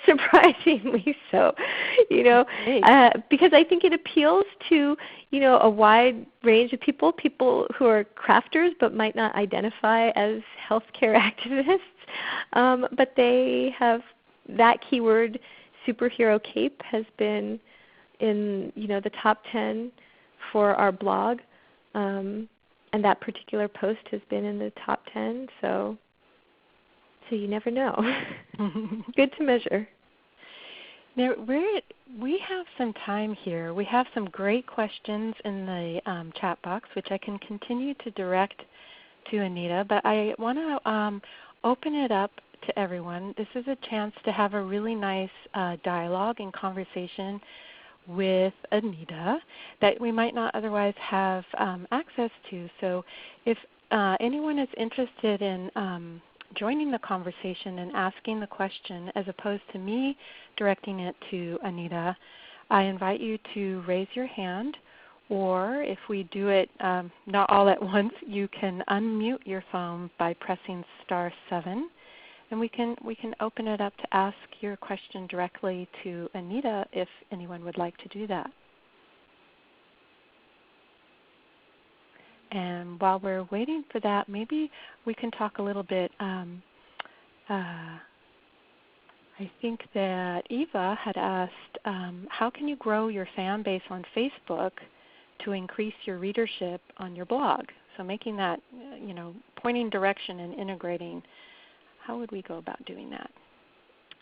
Surprisingly so, because I think it appeals to a wide range of people who are crafters but might not identify as healthcare activists, but they have that keyword, superhero cape, has been in the top 10 for our blog, and that particular post has been in the top 10. So you never know. Good to measure. Now we have some time here. We have some great questions in the chat box, which I can continue to direct to Anita, but I want to open it up to everyone. This is a chance to have a really nice dialogue and conversation with Anita that we might not otherwise have access to. So if anyone is interested in joining the conversation and asking the question as opposed to me directing it to Anita, I invite you to raise your hand, or if we do it not all at once, you can unmute your phone by pressing *7, and we can open it up to ask your question directly to Anita if anyone would like to do that. And while we're waiting for that, maybe we can talk a little bit. I think that Eva had asked, how can you grow your fan base on Facebook to increase your readership on your blog? So making that, pointing direction and integrating. How would we go about doing that?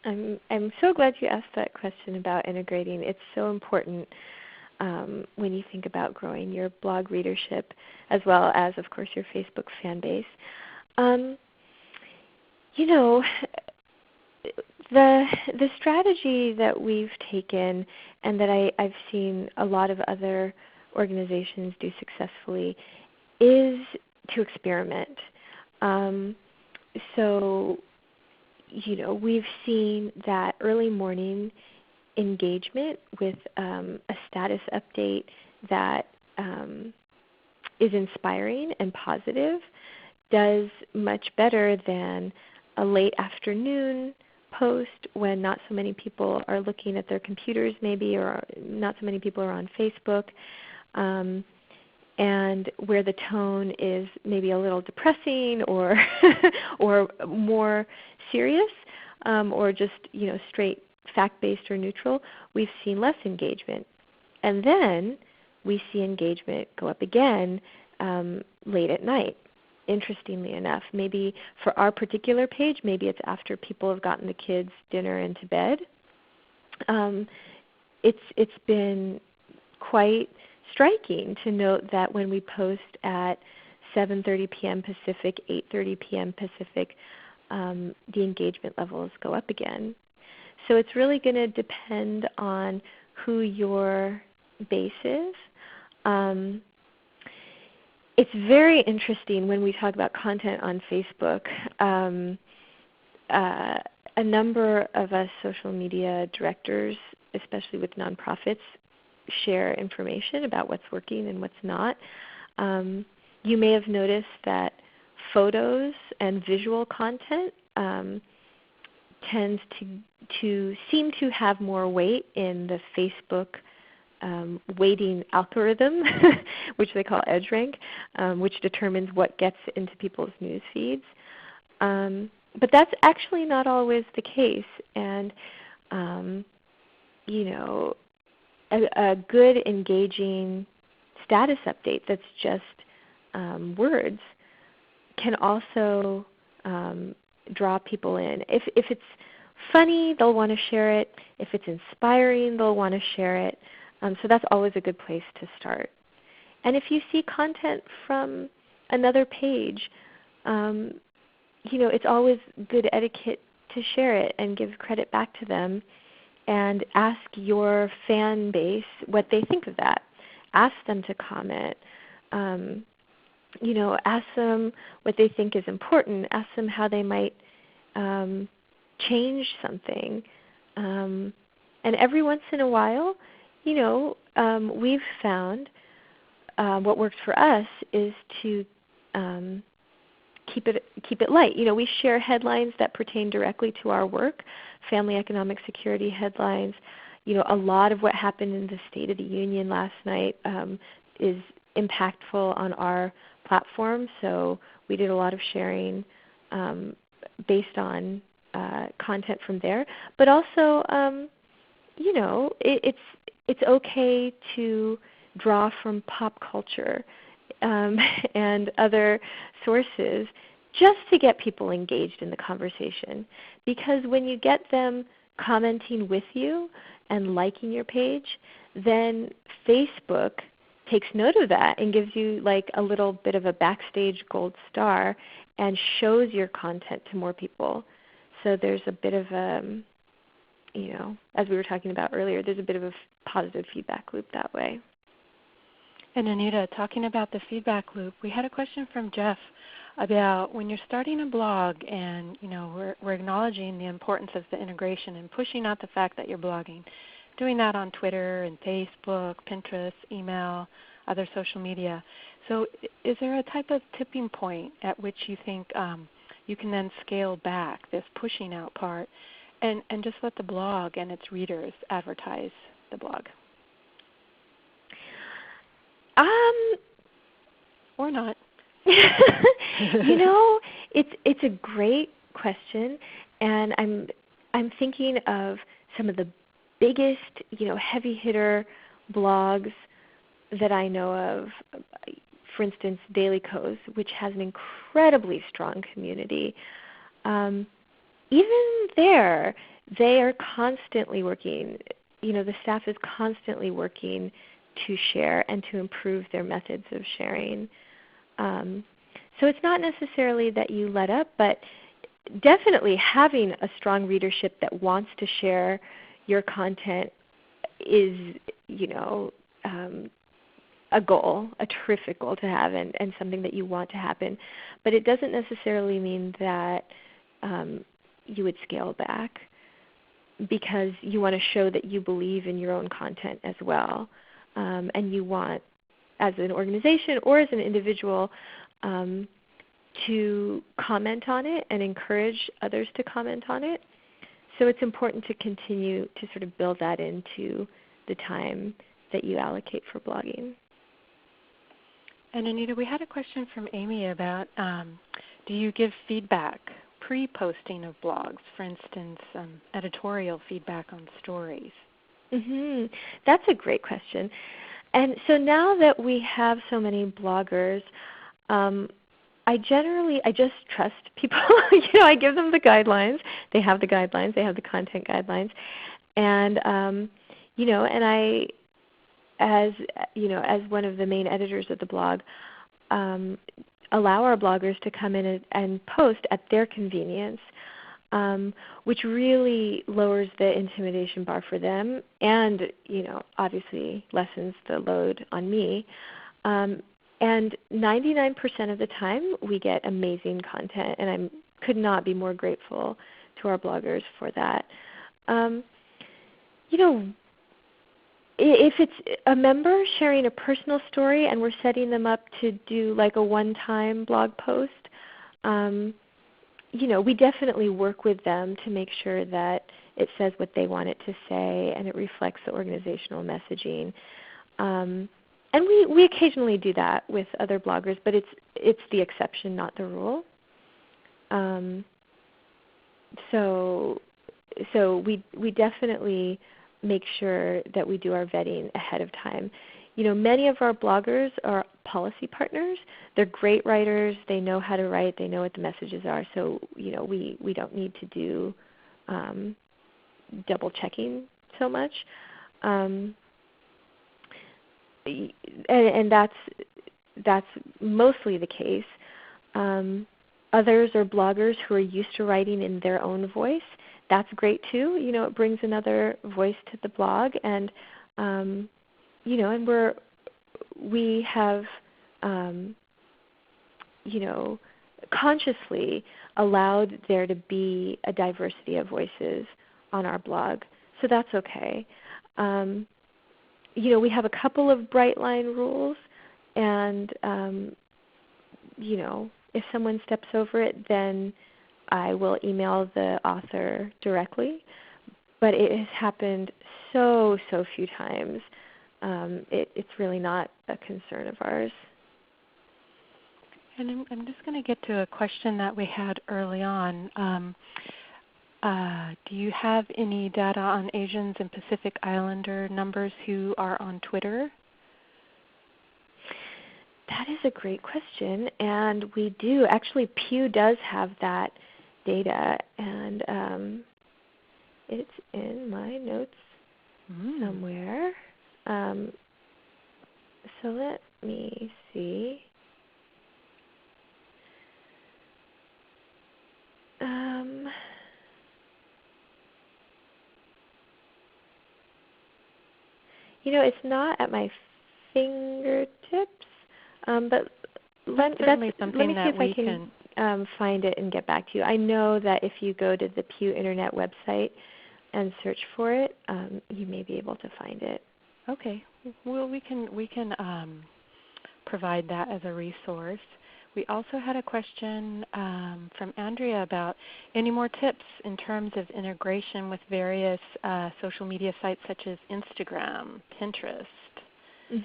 I'm so glad you asked that question about integrating. It's so important when you think about growing your blog readership as well as, of course, your Facebook fan base. The strategy that we've taken and that I've seen a lot of other organizations do successfully is to experiment. We've seen that early morning engagement with a status update that is inspiring and positive does much better than a late afternoon post when not so many people are looking at their computers maybe, or not so many people are on Facebook, and where the tone is maybe a little depressing or or more serious, or just straight fact-based or neutral. We've seen less engagement. And then we see engagement go up again late at night. Interestingly enough, maybe for our particular page, maybe it's after people have gotten the kids dinner and to bed. It's been quite striking to note that when we post at 7:30 p.m. Pacific, 8:30 p.m. Pacific, the engagement levels go up again. So it's really going to depend on who your base is. It's very interesting when we talk about content on Facebook. A number of us social media directors, especially with nonprofits, share information about what's working and what's not. You may have noticed that photos and visual content tends to seem to have more weight in the Facebook weighting algorithm, which they call EdgeRank, which determines what gets into people's news feeds. But that's actually not always the case. And a good engaging status update that's just words can also draw people in. If it's funny, they'll want to share it. If it's inspiring, they'll want to share it. So that's always a good place to start. And if you see content from another page, it's always good etiquette to share it and give credit back to them and ask your fan base what they think of that. Ask them to comment. Ask them what they think is important. Ask them how they might change something. And every once in a while, we've found what works for us is to keep it light. We share headlines that pertain directly to our work, family economic security headlines. A lot of what happened in the State of the Union last night is impactful on our platform, so we did a lot of sharing based on content from there. But also, it's okay to draw from pop culture and other sources just to get people engaged in the conversation. Because when you get them commenting with you and liking your page, then Facebook takes note of that and gives you like a little bit of a backstage gold star and shows your content to more people. So there's a bit of a, as we were talking about earlier, there's a bit of a positive feedback loop that way. And Anita, talking about the feedback loop, we had a question from Jeff about when you're starting a blog and we're acknowledging the importance of the integration and pushing out the fact that you're blogging, doing that on Twitter and Facebook, Pinterest, email, other social media. So is there a type of tipping point at which you think you can then scale back this pushing out part and just let the blog and its readers advertise the blog? Or not. It's a great question, and I'm thinking of some of the biggest, heavy hitter blogs that I know of. For instance, Daily Kos, which has an incredibly strong community. Even there, they are constantly working. The staff is constantly working to share and to improve their methods of sharing. So it's not necessarily that you let up, but definitely having a strong readership that wants to share your content is, a goal, a terrific goal to have, and something that you want to happen. But it doesn't necessarily mean that you would scale back, because you want to show that you believe in your own content as well. And you want, as an organization or as an individual, to comment on it and encourage others to comment on it. So it's important to continue to sort of build that into the time that you allocate for blogging. And Anita, we had a question from Amy about do you give feedback pre-posting of blogs, for instance, editorial feedback on stories? Mm-hmm. That's a great question. And so now that we have so many bloggers, I just trust people. I give them the guidelines. They have the guidelines. They have the content guidelines, and and I, as one of the main editors of the blog, allow our bloggers to come in and post at their convenience, which really lowers the intimidation bar for them, and obviously lessens the load on me. And 99% of the time, we get amazing content, and I could not be more grateful to our bloggers for that. If it's a member sharing a personal story and we're setting them up to do like a one-time blog post, we definitely work with them to make sure that it says what they want it to say and it reflects the organizational messaging. And we occasionally do that with other bloggers, but it's the exception, not the rule. So we definitely make sure that we do our vetting ahead of time. Many of our bloggers are policy partners. They're great writers. They know how to write. They know what the messages are. So we don't need to do double checking so much. And that's mostly the case. Others are bloggers who are used to writing in their own voice. That's great too. It brings another voice to the blog, and and we have consciously allowed there to be a diversity of voices on our blog, so that's okay. We have a couple of bright line rules, and if someone steps over it, then I will email the author directly. But it has happened so few times. It's really not a concern of ours. And I'm just going to get to a question that we had early on. Do you have any data on Asians and Pacific Islander numbers who are on Twitter? That is a great question, and we do. Actually, Pew does have that data, and it's in my notes somewhere. So let me see. It's not at my fingertips, but That's certainly let something me see that if I we can. find it and get back to you. I know that if you go to the Pew Internet website and search for it, you may be able to find it. Okay. Well, we can provide that as a resource. We also had a question from Andrea about any more tips in terms of integration with various social media sites such as Instagram, Pinterest.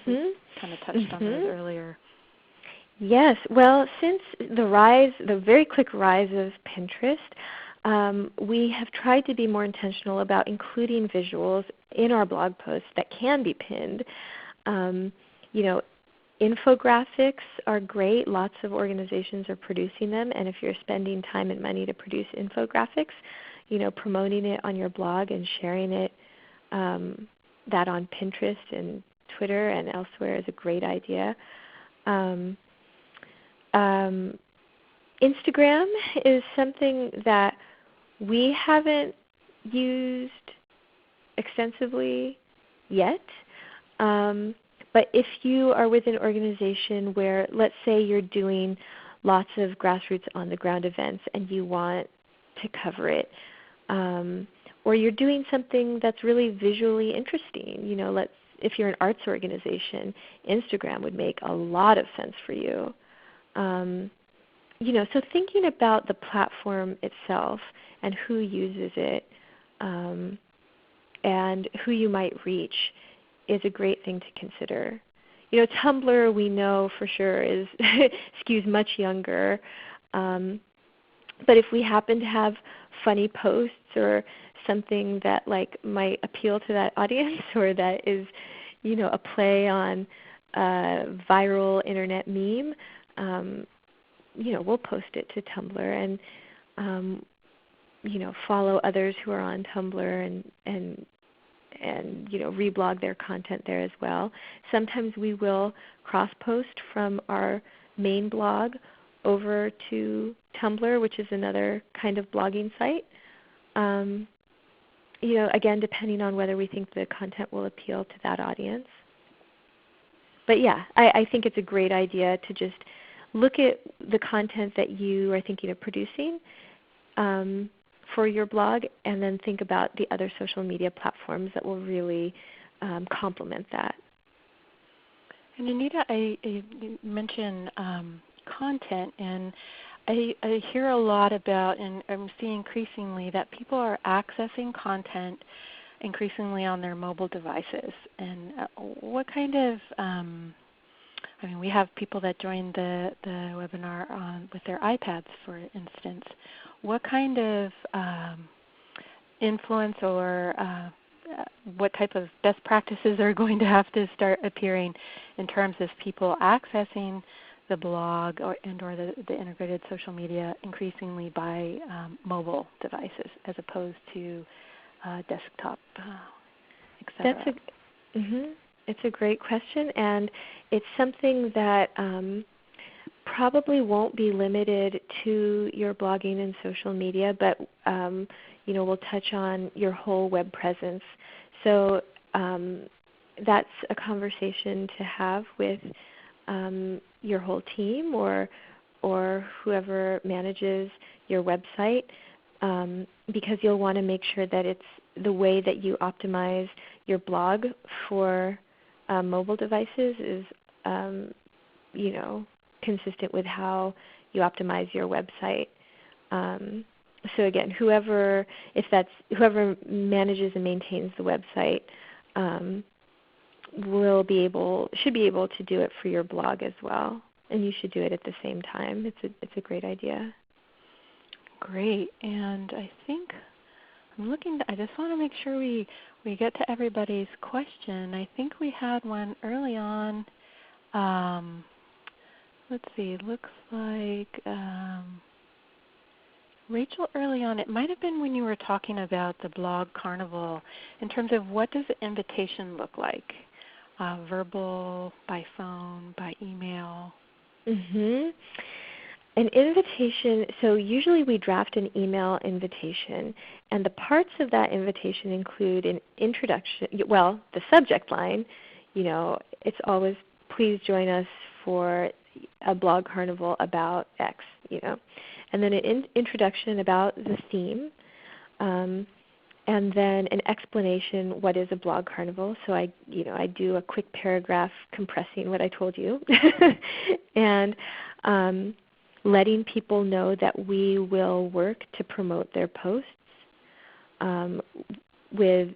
We kind of touched on those earlier. Yes. Well, since the very quick rise of Pinterest, we have tried to be more intentional about including visuals in our blog posts that can be pinned. Infographics are great. Lots of organizations are producing them, and if you're spending time and money to produce infographics, promoting it on your blog and sharing it, that on Pinterest and Twitter and elsewhere is a great idea. Instagram is something that we haven't used extensively yet. But if you are with an organization where, let's say you're doing lots of grassroots on-the-ground events and you want to cover it, or you're doing something that's really visually interesting, if you're an arts organization, Instagram would make a lot of sense for you. So thinking about the platform itself and who uses it and who you might reach is a great thing to consider. Tumblr we know for sure skews much younger. But if we happen to have funny posts or something that might appeal to that audience, or that is, a play on a viral internet meme, we'll post it to Tumblr and follow others who are on Tumblr and reblog their content there as well. Sometimes we will cross-post from our main blog over to Tumblr, which is another kind of blogging site. Again, depending on whether we think the content will appeal to that audience. But yeah, I think it's a great idea to just look at the content that you are thinking of producing for your blog, and then think about the other social media platforms that will really complement that. And Anita, you mentioned content, and I hear a lot about, and I'm seeing increasingly that people are accessing content increasingly on their mobile devices. And what kind of, we have people that join the webinar with their iPads, for instance. What kind of influence or what type of best practices are going to have to start appearing in terms of people accessing the blog or the integrated social media increasingly by mobile devices as opposed to desktop, etc.? It's a great question, and it's something that probably won't be limited to your blogging and social media, but we'll touch on your whole web presence. So that's a conversation to have with your whole team or whoever manages your website, because you'll want to make sure that it's the way that you optimize your blog for mobile devices is consistent with how you optimize your website. So again, whoever manages and maintains the website should be able to do it for your blog as well, and you should do it at the same time. It's a great idea. Great, and I think I'm looking. I just want to make sure we get to everybody's question. I think we had one early on. Let's see. It looks like Rachel early on. It might have been when you were talking about the Blog Carnival in terms of what does the invitation look like. verbal, by phone, by email? Mm-hmm. An invitation, so usually we draft an email invitation, and the parts of that invitation include an introduction, well, the subject line, it's always, please join us for a blog carnival about X, and then an introduction about the theme, and then an explanation, what is a blog carnival. So I do a quick paragraph compressing what I told you, and letting people know that we will work to promote their posts with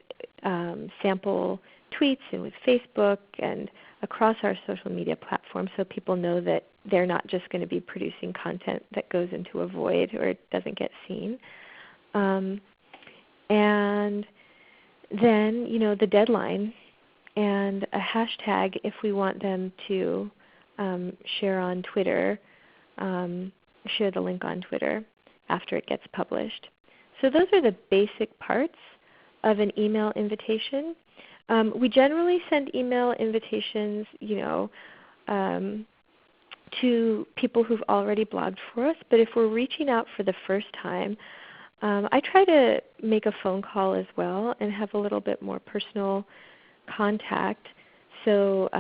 sample tweets and with Facebook and across our social media platforms, so people know that they're not just going to be producing content that goes into a void or it doesn't get seen. And then, the deadline and a hashtag if we want them to share on Twitter, share the link on Twitter after it gets published. So those are the basic parts of an email invitation. We generally send email invitations, to people who've already blogged for us. But if we're reaching out for the first time, I try to make a phone call as well and have a little bit more personal contact, so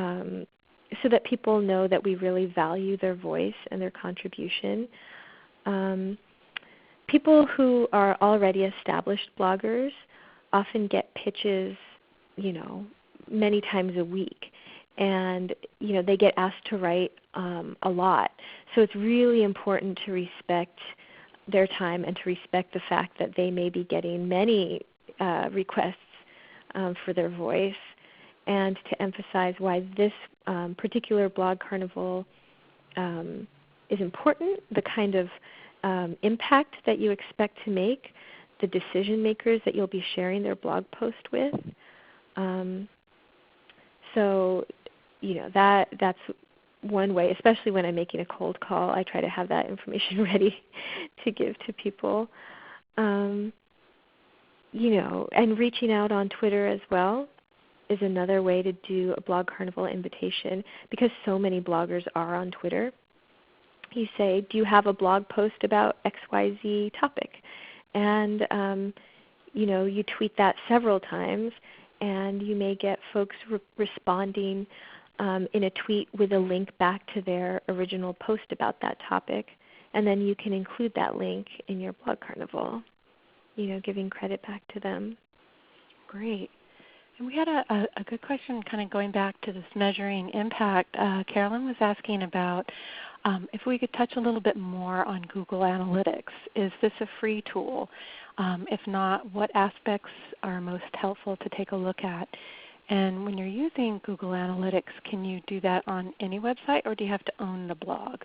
that people know that we really value their voice and their contribution. People who are already established bloggers often get pitches, many times a week, and they get asked to write a lot. So it's really important to respect their time and to respect the fact that they may be getting many requests for their voice, and to emphasize why this particular blog carnival is important, the kind of impact that you expect to make, the decision makers that you'll be sharing their blog post with. So that's one way, especially when I'm making a cold call. I try to have that information ready to give to people. And reaching out on Twitter as well is another way to do a blog carnival invitation, because so many bloggers are on Twitter. You say, do you have a blog post about XYZ topic? And you tweet that several times, and you may get folks responding in a tweet with a link back to their original post about that topic. And then you can include that link in your blog carnival, giving credit back to them. Great. And we had a good question kind of going back to this measuring impact. Carolyn was asking about if we could touch a little bit more on Google Analytics. Is this a free tool? If not, what aspects are most helpful to take a look at? And when you're using Google Analytics, can you do that on any website, or do you have to own the blog?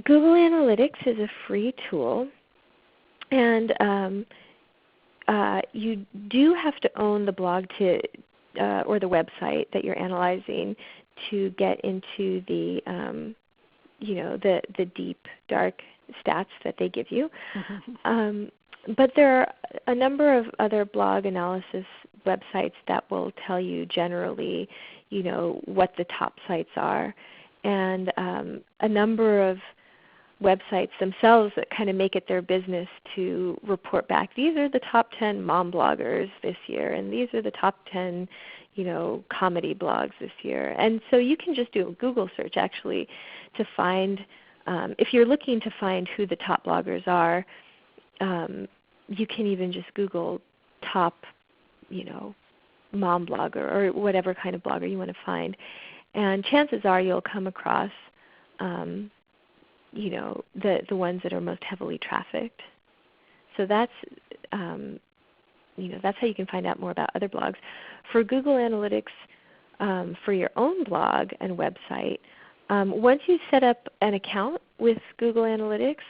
Google Analytics is a free tool, and you do have to own the blog or the website that you're analyzing to get into the deep, dark stats that they give you. But there are a number of other blog analysis websites that will tell you generally, what the top sites are, and a number of websites themselves that kind of make it their business to report back. These are the top 10 mom bloggers this year, and these are the top 10, comedy blogs this year. And so you can just do a Google search actually to find, if you're looking to find who the top bloggers are, you can even just Google top, mom blogger or whatever kind of blogger you want to find. And chances are you'll come across the ones that are most heavily trafficked. So that's that's how you can find out more about other blogs. For Google Analytics, for your own blog and website, once you set up an account with Google Analytics,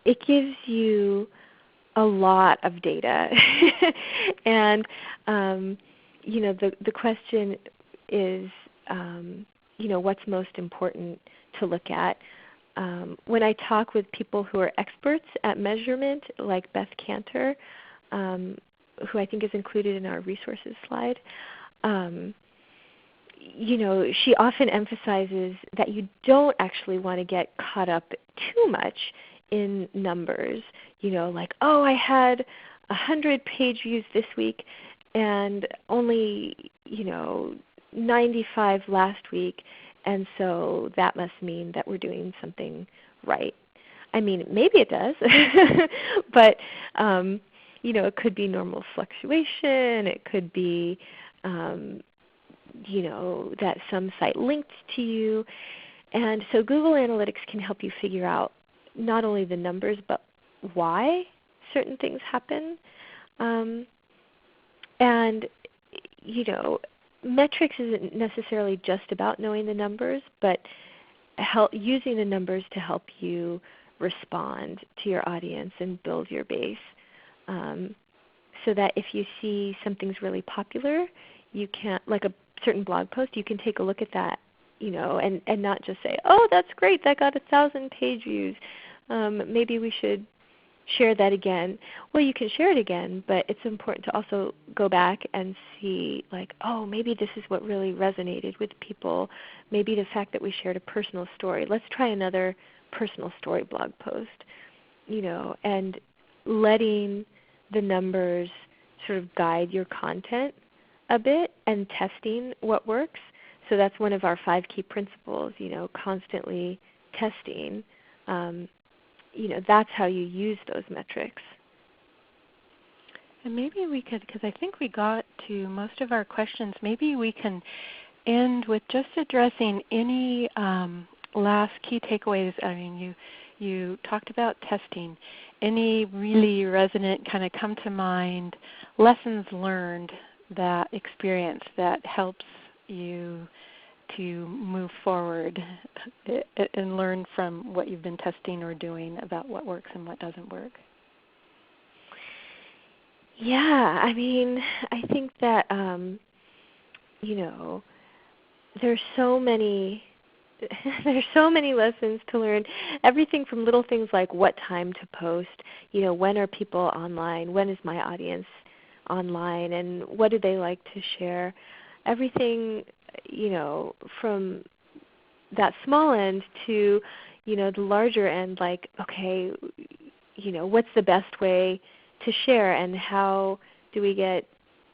it gives you a lot of data, and the question is, what's most important to look at. When I talk with people who are experts at measurement, like Beth Cantor, who I think is included in our resources slide, she often emphasizes that you don't actually want to get caught up too much in numbers. Like, oh, I had 100 page views this week and only 95 last week, and so that must mean that we're doing something right. I mean, maybe it does, but it could be normal fluctuation. It could be that some site linked to you. And so Google Analytics can help you figure out not only the numbers but why certain things happen. And metrics isn't necessarily just about knowing the numbers, but using the numbers to help you respond to your audience and build your base. So that if you see something's really popular, you can't, like a certain blog post, you can take a look at that, and not just say, oh, that's great, that got 1,000 page views. Maybe we should share that again. Well, you can share it again, but it's important to also go back and see, like, oh, maybe this is what really resonated with people. Maybe the fact that we shared a personal story. Let's try another personal story blog post, and letting the numbers sort of guide your content a bit and testing what works. So that's one of our 5 key principles, constantly testing. That's how you use those metrics. And maybe we could, because I think we got to most of our questions, maybe we can end with just addressing any last key takeaways. I mean, you talked about testing. Any really resonant, kind of come to mind lessons learned, that experience that helps you to move forward and learn from what you've been testing or doing about what works and what doesn't work? Yeah, I mean, I think that there's so many lessons to learn. Everything from little things like what time to post, when are people online, when is my audience online, and what do they like to share. Everything, from that small end to, the larger end, like, okay, what's the best way to share, and how do we get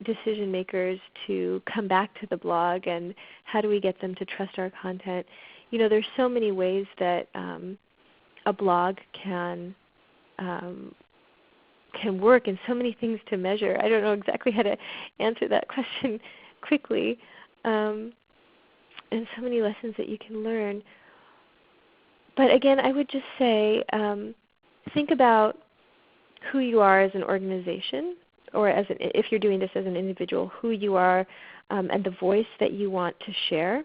decision makers to come back to the blog, and how do we get them to trust our content? There's so many ways that a blog can work, and so many things to measure. I don't know exactly how to answer that question quickly, and so many lessons that you can learn. But again, I would just say, think about who you are as an organization, or if you're doing this as an individual, who you are and the voice that you want to share.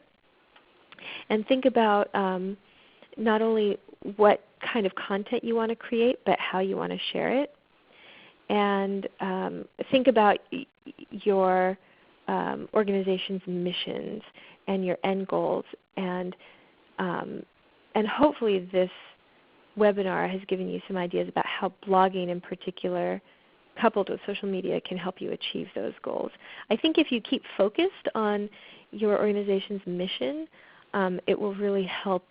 And think about not only what kind of content you want to create, but how you want to share it. And think about your organization's missions and your end goals. And hopefully this webinar has given you some ideas about how blogging in particular, coupled with social media, can help you achieve those goals. I think if you keep focused on your organization's mission, it will really help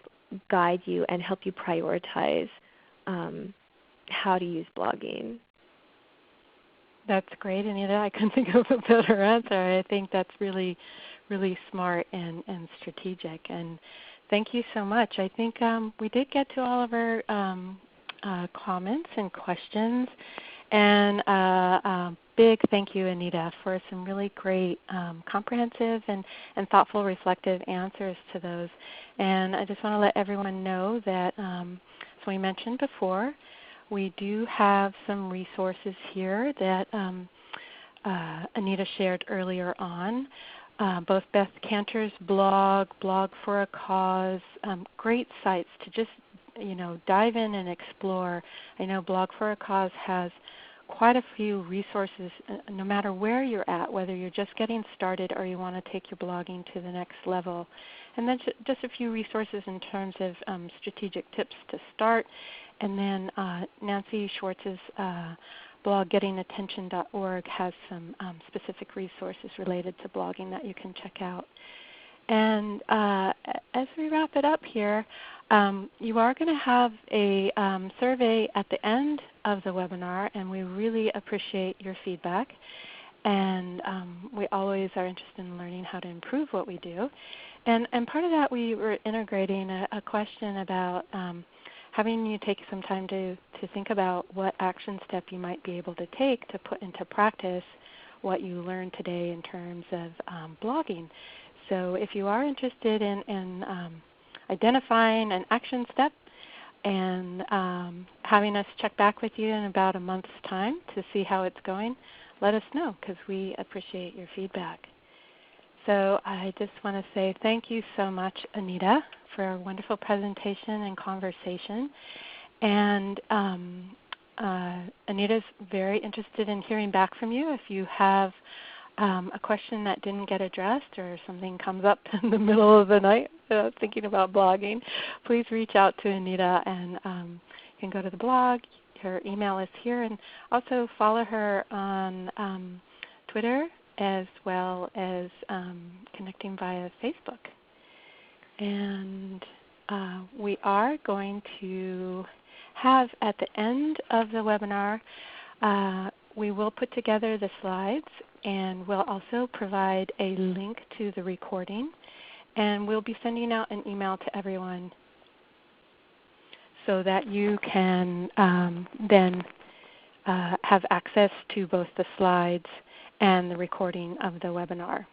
guide you and help you prioritize how to use blogging. That's great, Anita. I couldn't think of a better answer. I think that's really, really smart and strategic. And thank you so much. I think we did get to all of our comments and questions. And a big thank you, Anita, for some really great, comprehensive and thoughtful, reflective answers to those. And I just want to let everyone know that, as we mentioned before, we do have some resources here that Anita shared earlier on. Both Beth Cantor's blog, Blog for a Cause, great sites to just dive in and explore. I know Blog for a Cause has quite a few resources, no matter where you're at, whether you're just getting started or you want to take your blogging to the next level. And then just a few resources in terms of strategic tips to start. And then Nancy Schwartz's bloggettingattention.org has some specific resources related to blogging that you can check out. And as we wrap it up here, you are going to have a survey at the end of the webinar, and we really appreciate your feedback. And we always are interested in learning how to improve what we do. And part of that, we were integrating a question about having you take some time to think about what action step you might be able to take to put into practice what you learned today in terms of blogging. So if you are interested in identifying an action step and having us check back with you in about a month's time to see how it's going, let us know, because we appreciate your feedback. So I just want to say thank you so much, Anita, for a wonderful presentation and conversation. And Anita's very interested in hearing back from you. If you have a question that didn't get addressed or something comes up in the middle of the night thinking about blogging, please reach out to Anita, and you can go to the blog. Her email is here, and also follow her on Twitter as well as connecting via Facebook. And we are going to have at the end of the webinar, we will put together the slides, and we'll also provide a link to the recording, and we'll be sending out an email to everyone so that you can then have access to both the slides and the recording of the webinar.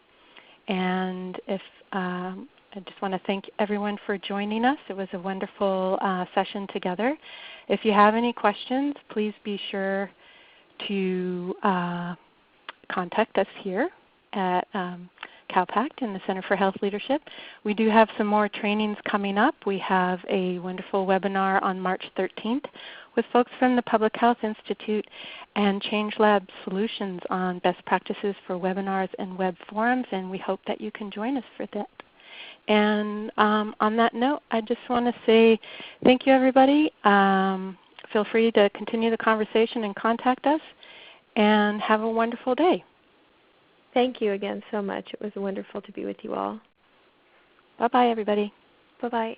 And if I just want to thank everyone for joining us. It was a wonderful session together. If you have any questions, please be sure to contact us here at CalPACT in the Center for Health Leadership. We do have some more trainings coming up. We have a wonderful webinar on March 13th with folks from the Public Health Institute and ChangeLab Solutions on best practices for webinars and web forums, and we hope that you can join us for that. And on that note, I just want to say thank you, everybody. Feel free to continue the conversation and contact us, and have a wonderful day. Thank you again so much. It was wonderful to be with you all. Bye-bye, everybody. Bye-bye.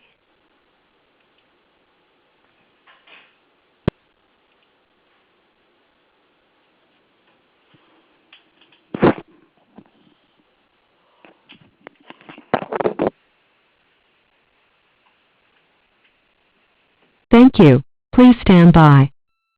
Thank you. Please stand by.